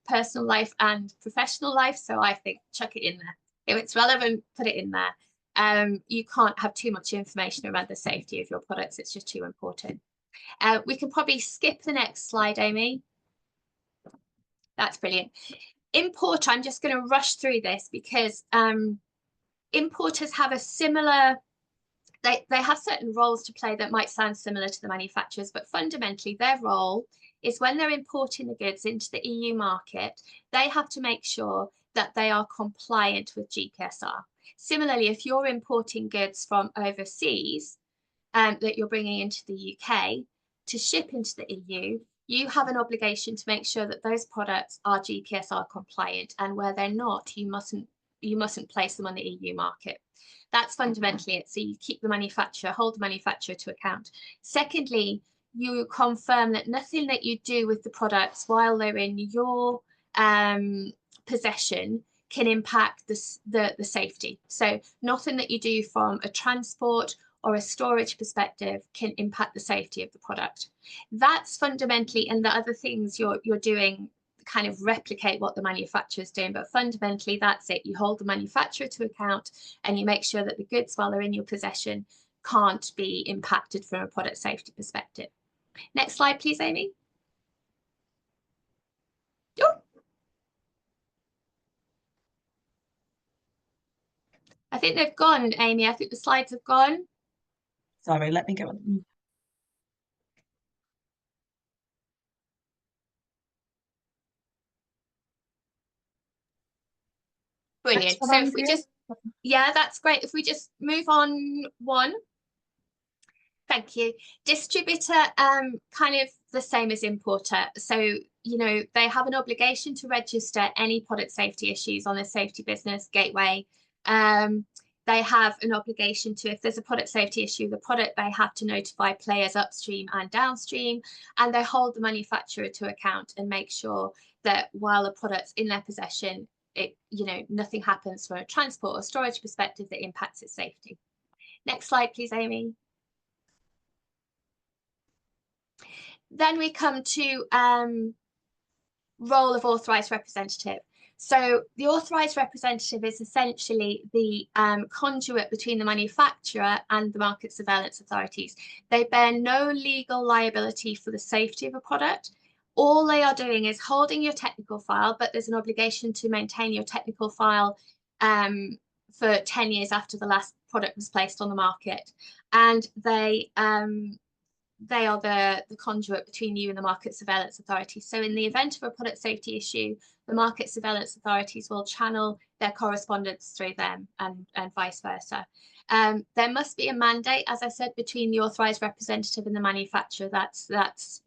personal life and professional life, so I think chuck it in there. If it's relevant, put it in there. You can't have too much information around the safety of your products. It's just too important. We can probably skip the next slide, Amy. That's brilliant. Import, I'm just going to rush through this because importers have a similar, they have certain roles to play that might sound similar to the manufacturers, but fundamentally their role is when they're importing the goods into the EU market, they have to make sure that they are compliant with GPSR. Similarly, if you're importing goods from overseas that you're bringing into the UK to ship into the EU, you have an obligation to make sure that those products are GPSR compliant, and where they're not, you mustn't place them on the EU market. That's fundamentally it. So you keep the manufacturer, hold the manufacturer to account. Secondly, you confirm that nothing that you do with the products while they're in your possession can impact the safety. So nothing that you do from a transport or a storage perspective can impact the safety of the product. That's fundamentally, and the other things you're doing kind of replicate what the manufacturer is doing, but fundamentally that's it. You hold the manufacturer to account and you make sure that the goods while they're in your possession can't be impacted from a product safety perspective. Next slide, please, Amy. Oh. I think they've gone, Amy. I think the slides have gone. Sorry, let me go on. Brilliant. So if we just, yeah, that's great. If we just move on one. Thank you. Distributor, kind of the same as importer. So, you know, they have an obligation to register any product safety issues on their safety business gateway. They have an obligation to, if there's a product safety issue, the product, they have to notify players upstream and downstream, and they hold the manufacturer to account and make sure that while the product's in their possession, it, you know, nothing happens from a transport or storage perspective that impacts its safety. Next slide, please, Amy. Then we come to role of authorised representative. So the authorised representative is essentially the conduit between the manufacturer and the market surveillance authorities. They bear no legal liability for the safety of a product. All they are doing is holding your technical file, but there's an obligation to maintain your technical file for 10 years after the last product was placed on the market. And they are the conduit between you and the market surveillance authorities. So in the event of a product safety issue, the market surveillance authorities will channel their correspondence through them and vice versa. There must be a mandate, as I said, between the authorised representative and the manufacturer. That's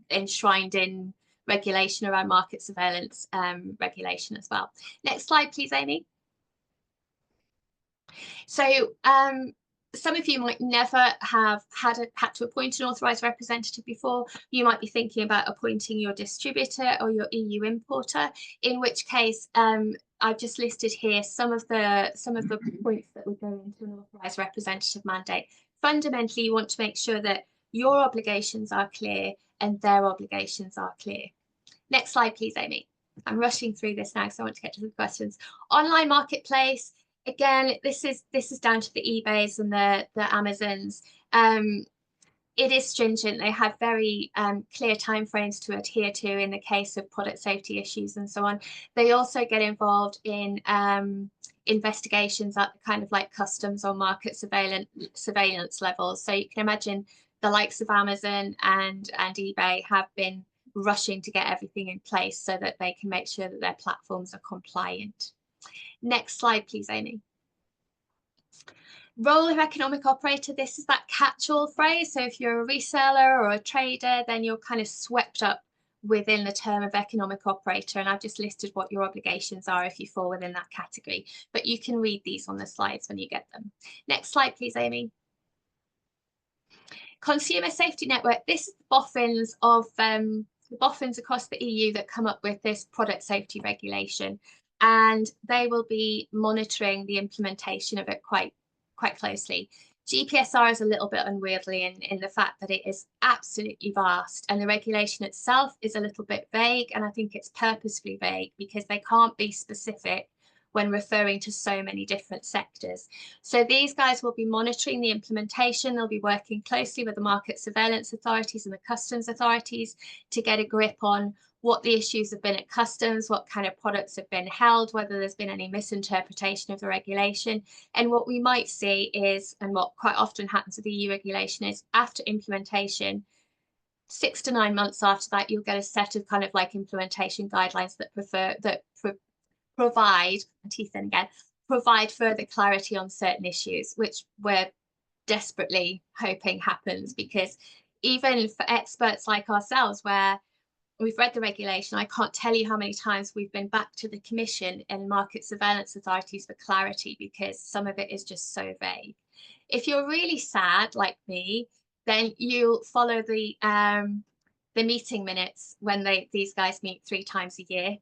enshrined in regulation around market surveillance regulation as well. Next slide, please, Amy. So some of you might never have had to appoint an authorised representative before. You might be thinking about appointing your distributor or your EU importer, in which case I've just listed here some of the points that would go into an authorised representative mandate. Fundamentally, you want to make sure that your obligations are clear and their obligations are clear. Next slide, please, Amy. I'm rushing through this now, so I want to get to the questions. Online marketplace. Again, this is down to the eBays and the Amazons. It is stringent. They have very clear timeframes to adhere to in the case of product safety issues and so on. They also get involved in investigations at kind of like customs or market surveillance levels. So you can imagine the likes of Amazon and eBay have been rushing to get everything in place so that they can make sure that their platforms are compliant. Next slide, please, Amy. Role of economic operator, this is that catch-all phrase. So if you're a reseller or a trader, then you're kind of swept up within the term of economic operator. And I've just listed what your obligations are if you fall within that category. But you can read these on the slides when you get them. Next slide, please, Amy. Consumer Safety Network. This is the boffins of the boffins across the EU that come up with this product safety regulation. And they will be monitoring the implementation of it quite closely. GPSR is a little bit unwieldy in the fact that it is absolutely vast, and the regulation itself is a little bit vague, and I think it's purposefully vague because they can't be specific when referring to so many different sectors. So these guys will be monitoring the implementation. They'll be working closely with the market surveillance authorities and the customs authorities to get a grip on what the issues have been at customs, what kind of products have been held, whether there's been any misinterpretation of the regulation. And what we might see is, and what quite often happens with the EU regulation is, after implementation, 6 to 9 months after that, you'll get a set of kind of like implementation guidelines that provide further clarity on certain issues, which we're desperately hoping happens, because even for experts like ourselves, where we've read the regulation, I can't tell you how many times we've been back to the Commission and market surveillance authorities for clarity, because some of it is just so vague. If you're really sad like me, then you'll follow the meeting minutes when these guys meet 3 times a year.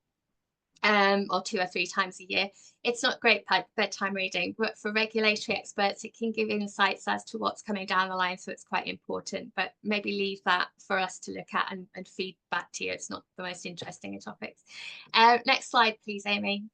Or 2 or 3 times a year. It's not great bedtime reading, but for regulatory experts, it can give insights as to what's coming down the line. So it's quite important, but maybe leave that for us to look at and feed back to you. It's not the most interesting of topics. Next slide, please, Amy.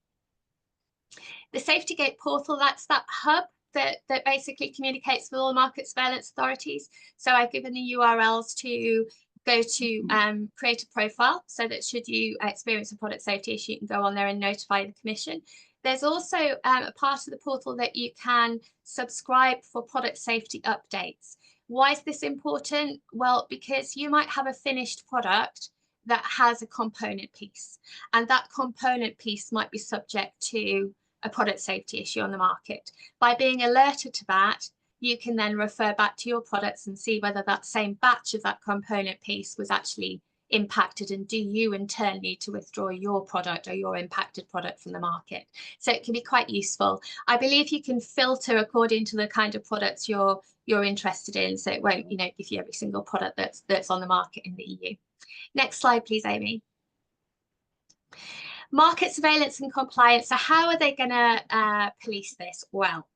The Safety Gate portal, that's that hub that basically communicates with all market surveillance authorities. So I've given the URLs to go to create a profile, so that should you experience a product safety issue, you can go on there and notify the Commission. There's also a part of the portal that you can subscribe for product safety updates. Why is this important? Well, because you might have a finished product that has a component piece, and that component piece might be subject to a product safety issue on the market. By being alerted to that, you can then refer back to your products and see whether that same batch of that component piece was actually impacted, and do you in turn need to withdraw your product or your impacted product from the market. So it can be quite useful. I believe you can filter according to the kind of products you're interested in, so it won't, give you every single product that's on the market in the EU. Next slide, please, Amy. Market surveillance and compliance. So how are they going to police this? Well,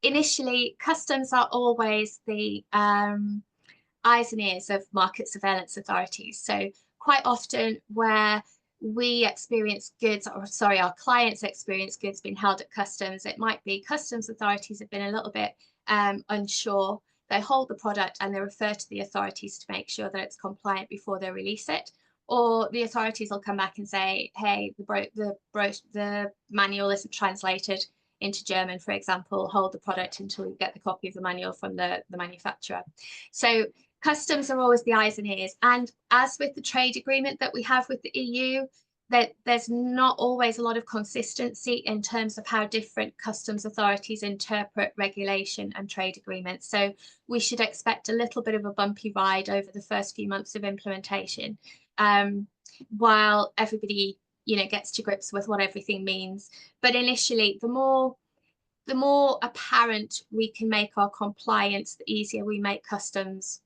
initially, customs are always the eyes and ears of market surveillance authorities. So quite often where we experience goods, or sorry, our clients experience goods being held at customs, it might be customs authorities have been a little bit unsure. They hold the product and they refer to the authorities to make sure that it's compliant before they release it. Or the authorities will come back and say, hey, the manual isn't translated into German, for example, hold the product until you get the copy of the manual from the manufacturer. So customs are always the eyes and ears. And as with the trade agreement that we have with the EU, that there's not always a lot of consistency in terms of how different customs authorities interpret regulation and trade agreements. So we should expect a little bit of a bumpy ride over the first few months of implementation, while everybody gets to grips with what everything means. But initially, the more apparent we can make our compliance, the easier we make customs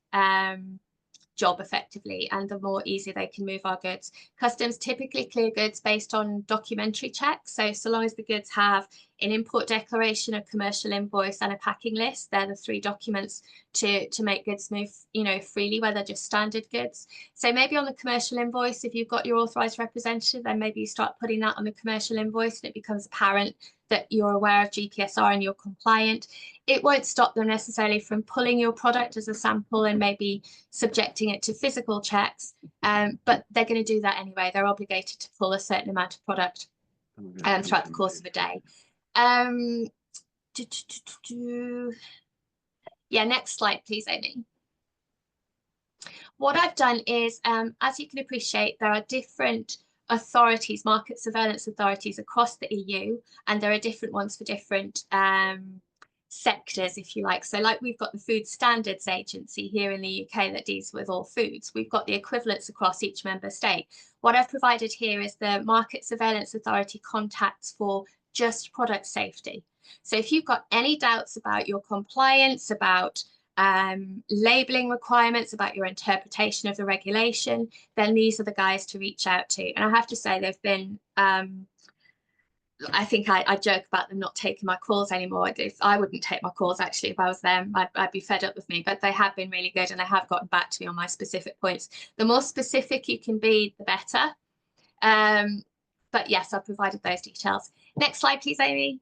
job effectively, and the more easy they can move our goods. Customs typically clear goods based on documentary checks. So long as the goods have an import declaration, a commercial invoice, and a packing list, they're the 3 documents to make goods move, freely, where they're just standard goods. So maybe on the commercial invoice, if you've got your authorized representative, then maybe you start putting that on the commercial invoice, and it becomes apparent that you're aware of GPSR and you're compliant. It won't stop them necessarily from pulling your product as a sample and maybe subjecting it to physical checks, but they're going to do that anyway. They're obligated to pull a certain amount of product throughout the course of a day. Yeah, next slide, please, Amy. What I've done is, as you can appreciate, there are different authorities, market surveillance authorities across the EU, and there are different ones for different sectors, if you like. So like we've got the Food Standards Agency here in the UK that deals with all foods. We've got the equivalents across each member state. What I've provided here is the Market Surveillance Authority contacts for just product safety. So if you've got any doubts about your compliance, about labeling requirements, about your interpretation of the regulation, then these are the guys to reach out to. And I have to say they've been I think I joke about them not taking my calls anymore. I wouldn't take my calls actually if I was them. I'd be fed up with me, but they have been really good and they have gotten back to me on my specific points. The more specific you can be, the better. But yes, I've provided those details. Next slide, please, Amy.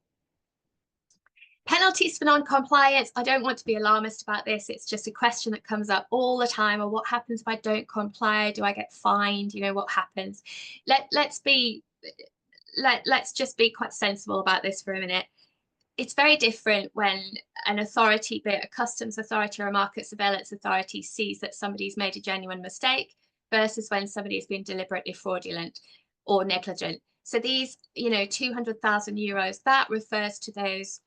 Penalties for non-compliance. I don't want to be alarmist about this. It's just a question that comes up all the time. Or what happens if I don't comply? Do I get fined? You know, what happens? Let's just be quite sensible about this for a minute. It's very different when an authority, be it a customs authority or a market surveillance authority, sees that somebody's made a genuine mistake versus when somebody has been deliberately fraudulent or negligent. So these, you know, 200,000 euros, that refers to those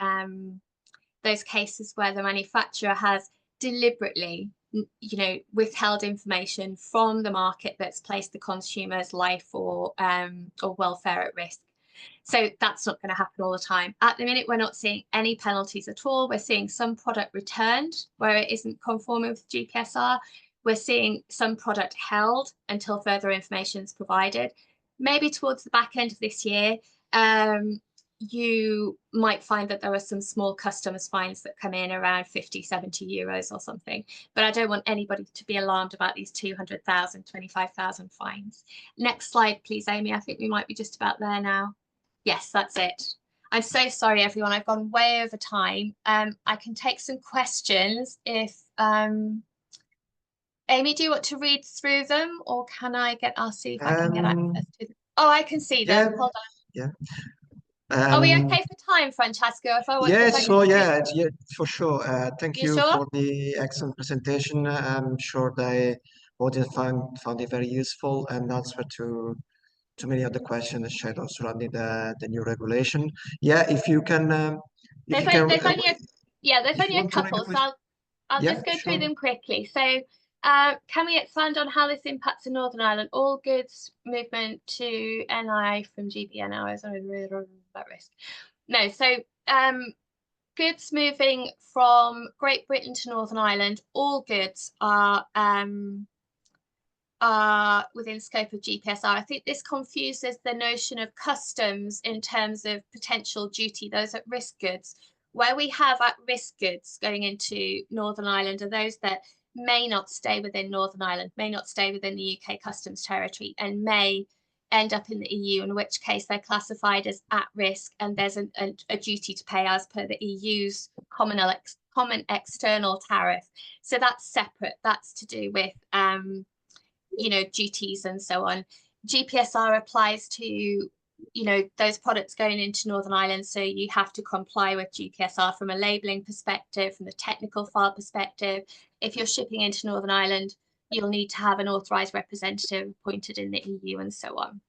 cases where the manufacturer has deliberately, you know, withheld information from the market that's placed the consumer's life or welfare at risk. So that's not going to happen all the time. At the minute, we're not seeing any penalties at all. We're seeing some product returned where it isn't conforming with GPSR. We're seeing some product held until further information is provided. Maybe towards the back end of this year, you might find that there are some small customs fines that come in around 50, 70 euros or something. But I don't want anybody to be alarmed about these 200,000, 25,000 fines. Next slide, please, Amy. I think we might be just about there now. Yes, that's it. I'm so sorry, everyone. I've gone way over time. I can take some questions if Amy, do you want to read through them, or can I see if I can get access to them? Oh, I can see them. Hold on. Yeah. Are we okay for time, Francesco? Yeah, for sure. Thank You you sure? for the excellent presentation. I'm sure the audience found it very useful and answered to many of the questions and shadows surrounding the new regulation. Yeah, if you can, if you can, There's only if you a want to read couple, the so I'll yeah, just go sure. through them quickly. So, can we expand on how this impacts in Northern Ireland? All goods movement to NI from GPNR is at risk. No, so goods moving from Great Britain to Northern Ireland, all goods are within scope of GPSR. I think this confuses the notion of customs in terms of potential duty, those at risk goods. Where we have at risk goods going into Northern Ireland are those that may not stay within Northern Ireland, may not stay within the UK customs territory, and may end up in the EU, in which case they're classified as at risk, and there's a duty to pay as per the EU's common external tariff. So that's separate. That's to do with you know, duties and so on. GPSR applies to, you know, those products going into Northern Ireland. So you have to comply with GPSR from a labelling perspective, from the technical file perspective. If you're shipping into Northern Ireland, you'll need to have an authorised representative appointed in the EU and so on.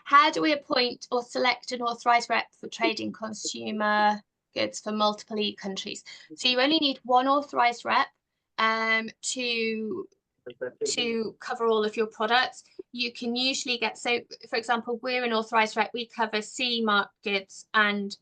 How do we appoint or select an authorised rep for trading consumer goods for multiple EU countries? So you only need one authorised rep to cover all of your products. You can usually get, so for example, we're an authorised rep, we cover CE marked goods and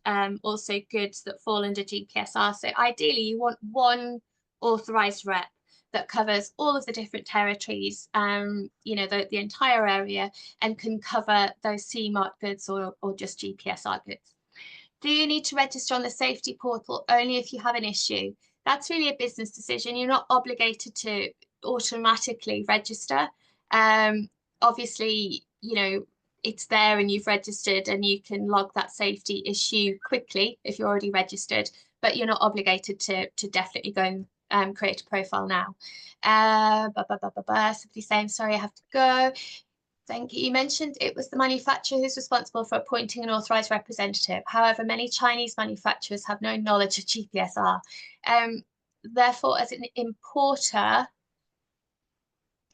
also goods that fall under GPSR. So ideally you want one authorised rep that covers all of the different territories, you know, the entire area, and can cover those CE marked goods or just GPSR goods. Do you need to register on the safety portal only if you have an issue? That's really a business decision. You're not obligated to automatically register. Obviously, you know, it's there and you've registered and you can log that safety issue quickly if you're already registered, but you're not obligated to definitely go and create a profile now. Somebody saying, sorry, I have to go. Thank you. You mentioned it was the manufacturer who's responsible for appointing an authorised representative. However, many Chinese manufacturers have no knowledge of GPSR. Therefore, as an importer,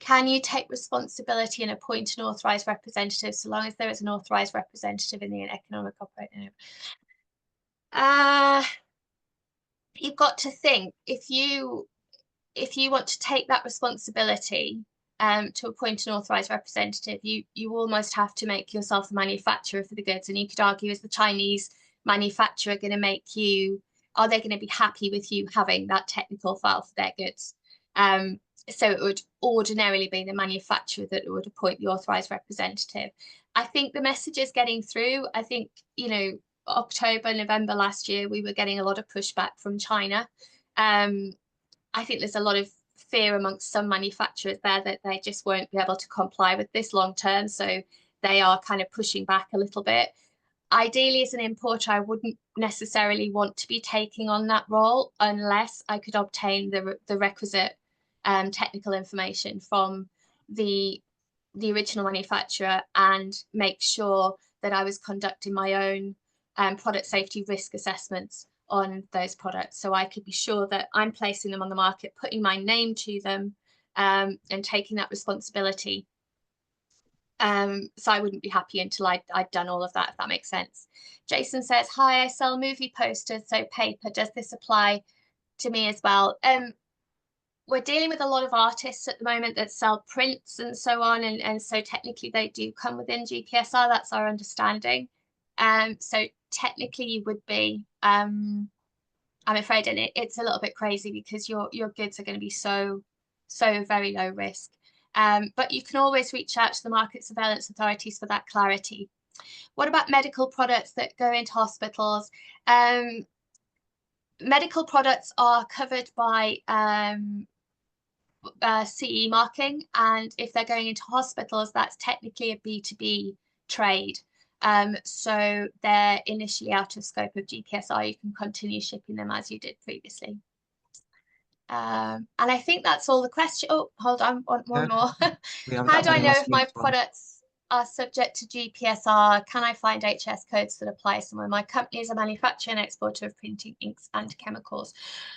can you take responsibility and appoint an authorised representative so long as there is an authorised representative in the economic operating? you've got to think, if you want to take that responsibility to appoint an authorised representative, you almost have to make yourself the manufacturer for the goods. And you could argue, is the Chinese manufacturer going to make you, are they going to be happy with you having that technical file for their goods? So it would ordinarily be the manufacturer that would appoint the authorised representative. I think the message is getting through. I think, you know, October, November last year, we were getting a lot of pushback from China. I think there's a lot of fear amongst some manufacturers there that they just won't be able to comply with this long term. So they are kind of pushing back a little bit. Ideally, as an importer, I wouldn't necessarily want to be taking on that role unless I could obtain the requisite technical information from the original manufacturer and make sure that I was conducting my own product safety risk assessments on those products, so I could be sure that I'm placing them on the market, putting my name to them, and taking that responsibility. So I wouldn't be happy until I'd done all of that, if that makes sense. Jason says, hi, I sell movie posters, so paper. Does this apply to me as well? We're dealing with a lot of artists at the moment that sell prints and so on, and so technically they do come within GPSR. That's our understanding. So technically you would be, I'm afraid, and it's a little bit crazy because your goods are going to be so very low risk. But you can always reach out to the market surveillance authorities for that clarity. What about medical products that go into hospitals? Medical products are covered by CE marking, and if they're going into hospitals, that's technically a B2B trade. So they're initially out of scope of GPSR. You can continue shipping them as you did previously. And I think that's all the question. Oh, hold on, one more. How do I know if my products are subject to GPSR? Can I find HS codes that apply somewhere? My company is a manufacturer and exporter of printing inks and chemicals.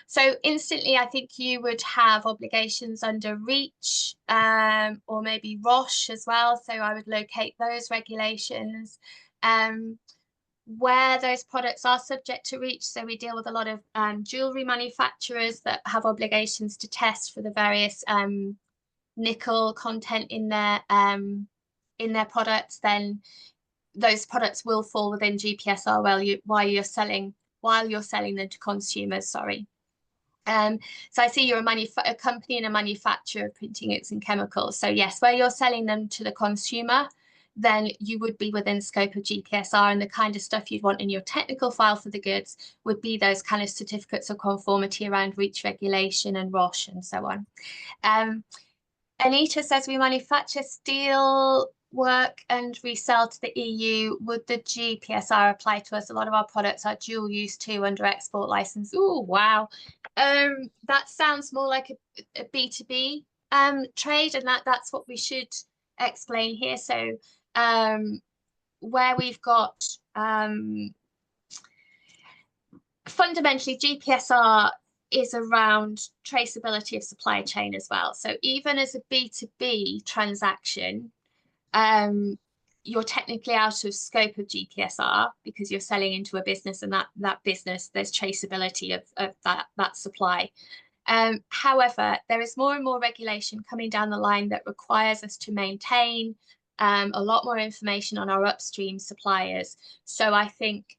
So instantly, I think you would have obligations under REACH or maybe Roche as well. So I would locate those regulations. Where those products are subject to REACH, so we deal with a lot of jewelry manufacturers that have obligations to test for the various nickel content in their products. Then those products will fall within GPSR while you're selling them to consumers. Sorry. So I see you're a company and a manufacturer of printing inks and chemicals. So yes, where you're selling them to the consumer, then you would be within scope of GPSR, and the kind of stuff you'd want in your technical file for the goods would be those kind of certificates of conformity around REACH regulation and Roche and so on. Anita says, we manufacture steel work and resell to the EU. Would the GPSR apply to us? A lot of our products are dual use too under export license. Oh, wow. That sounds more like a B2B trade, and that's what we should explain here. So where we've got fundamentally GPSR is around traceability of supply chain as well. So even as a B2B transaction, you're technically out of scope of GPSR because you're selling into a business, and that business, there's traceability of that supply. However, there is more and more regulation coming down the line that requires us to maintain a lot more information on our upstream suppliers. So I think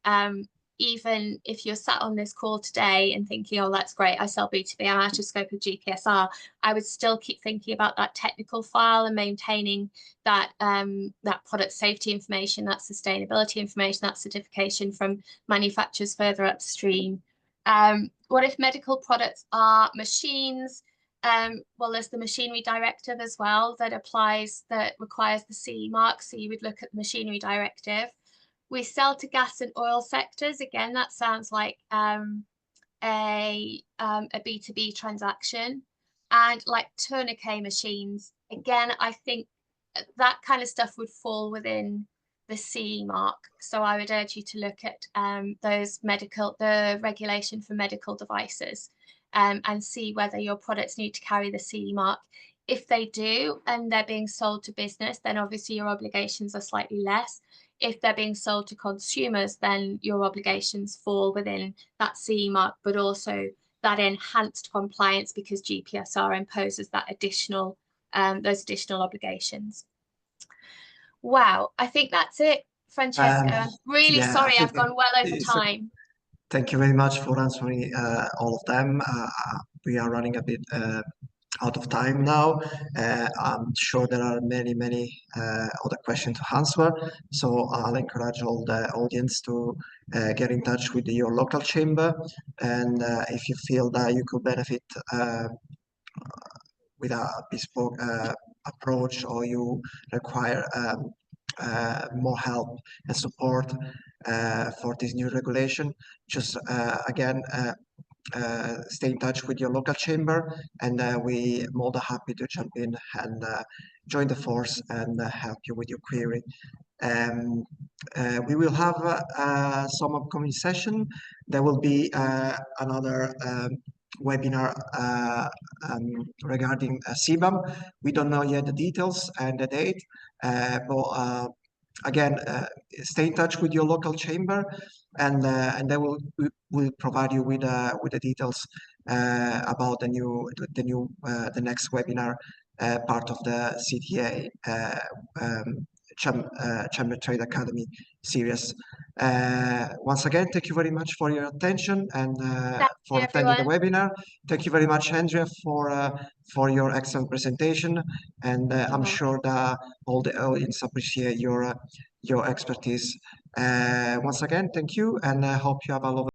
even if you're sat on this call today and thinking, oh, that's great, I sell B2B, I'm out of scope of GPSR, I would still keep thinking about that technical file and maintaining that that product safety information, that sustainability information, that certification from manufacturers further upstream. What if medical products are machines? Well, there's the machinery directive as well that requires the CE mark. So you would look at the machinery directive. We sell to gas and oil sectors. Again, that sounds like a B2B transaction. And like tourniquet machines, again, I think that kind of stuff would fall within the CE mark. So I would urge you to look at the regulation for medical devices and see whether your products need to carry the CE mark. If they do, and they're being sold to business, then obviously your obligations are slightly less. if they're being sold to consumers, then your obligations fall within that CE mark, but also that enhanced compliance because GPSR imposes that additional those additional obligations. Wow, I think that's it, Francesca. I'm really Yeah, sorry I think I've gone well over it's okay. time. Thank you very much for answering all of them. We are running a bit out of time now. I'm sure there are many other questions to answer. So I'll encourage all the audience to get in touch with your local chamber. And if you feel that you could benefit with a bespoke approach, or you require more help and support for this new regulation, just again stay in touch with your local chamber, and we more than happy to jump in and join the force and help you with your query. We will have some upcoming session. There will be another webinar regarding CBAM. We don't know yet the details and the date, but again, stay in touch with your local chamber, and they will provide you with the details about the next webinar part of the CTA Chamber Trade Academy series. Once again, thank you very much for your attention and for attending the webinar. Thank you very much, Andrea, for your excellent presentation, and I'm sure that all the audience appreciate your expertise. Once again, thank you, and I hope you have a lovely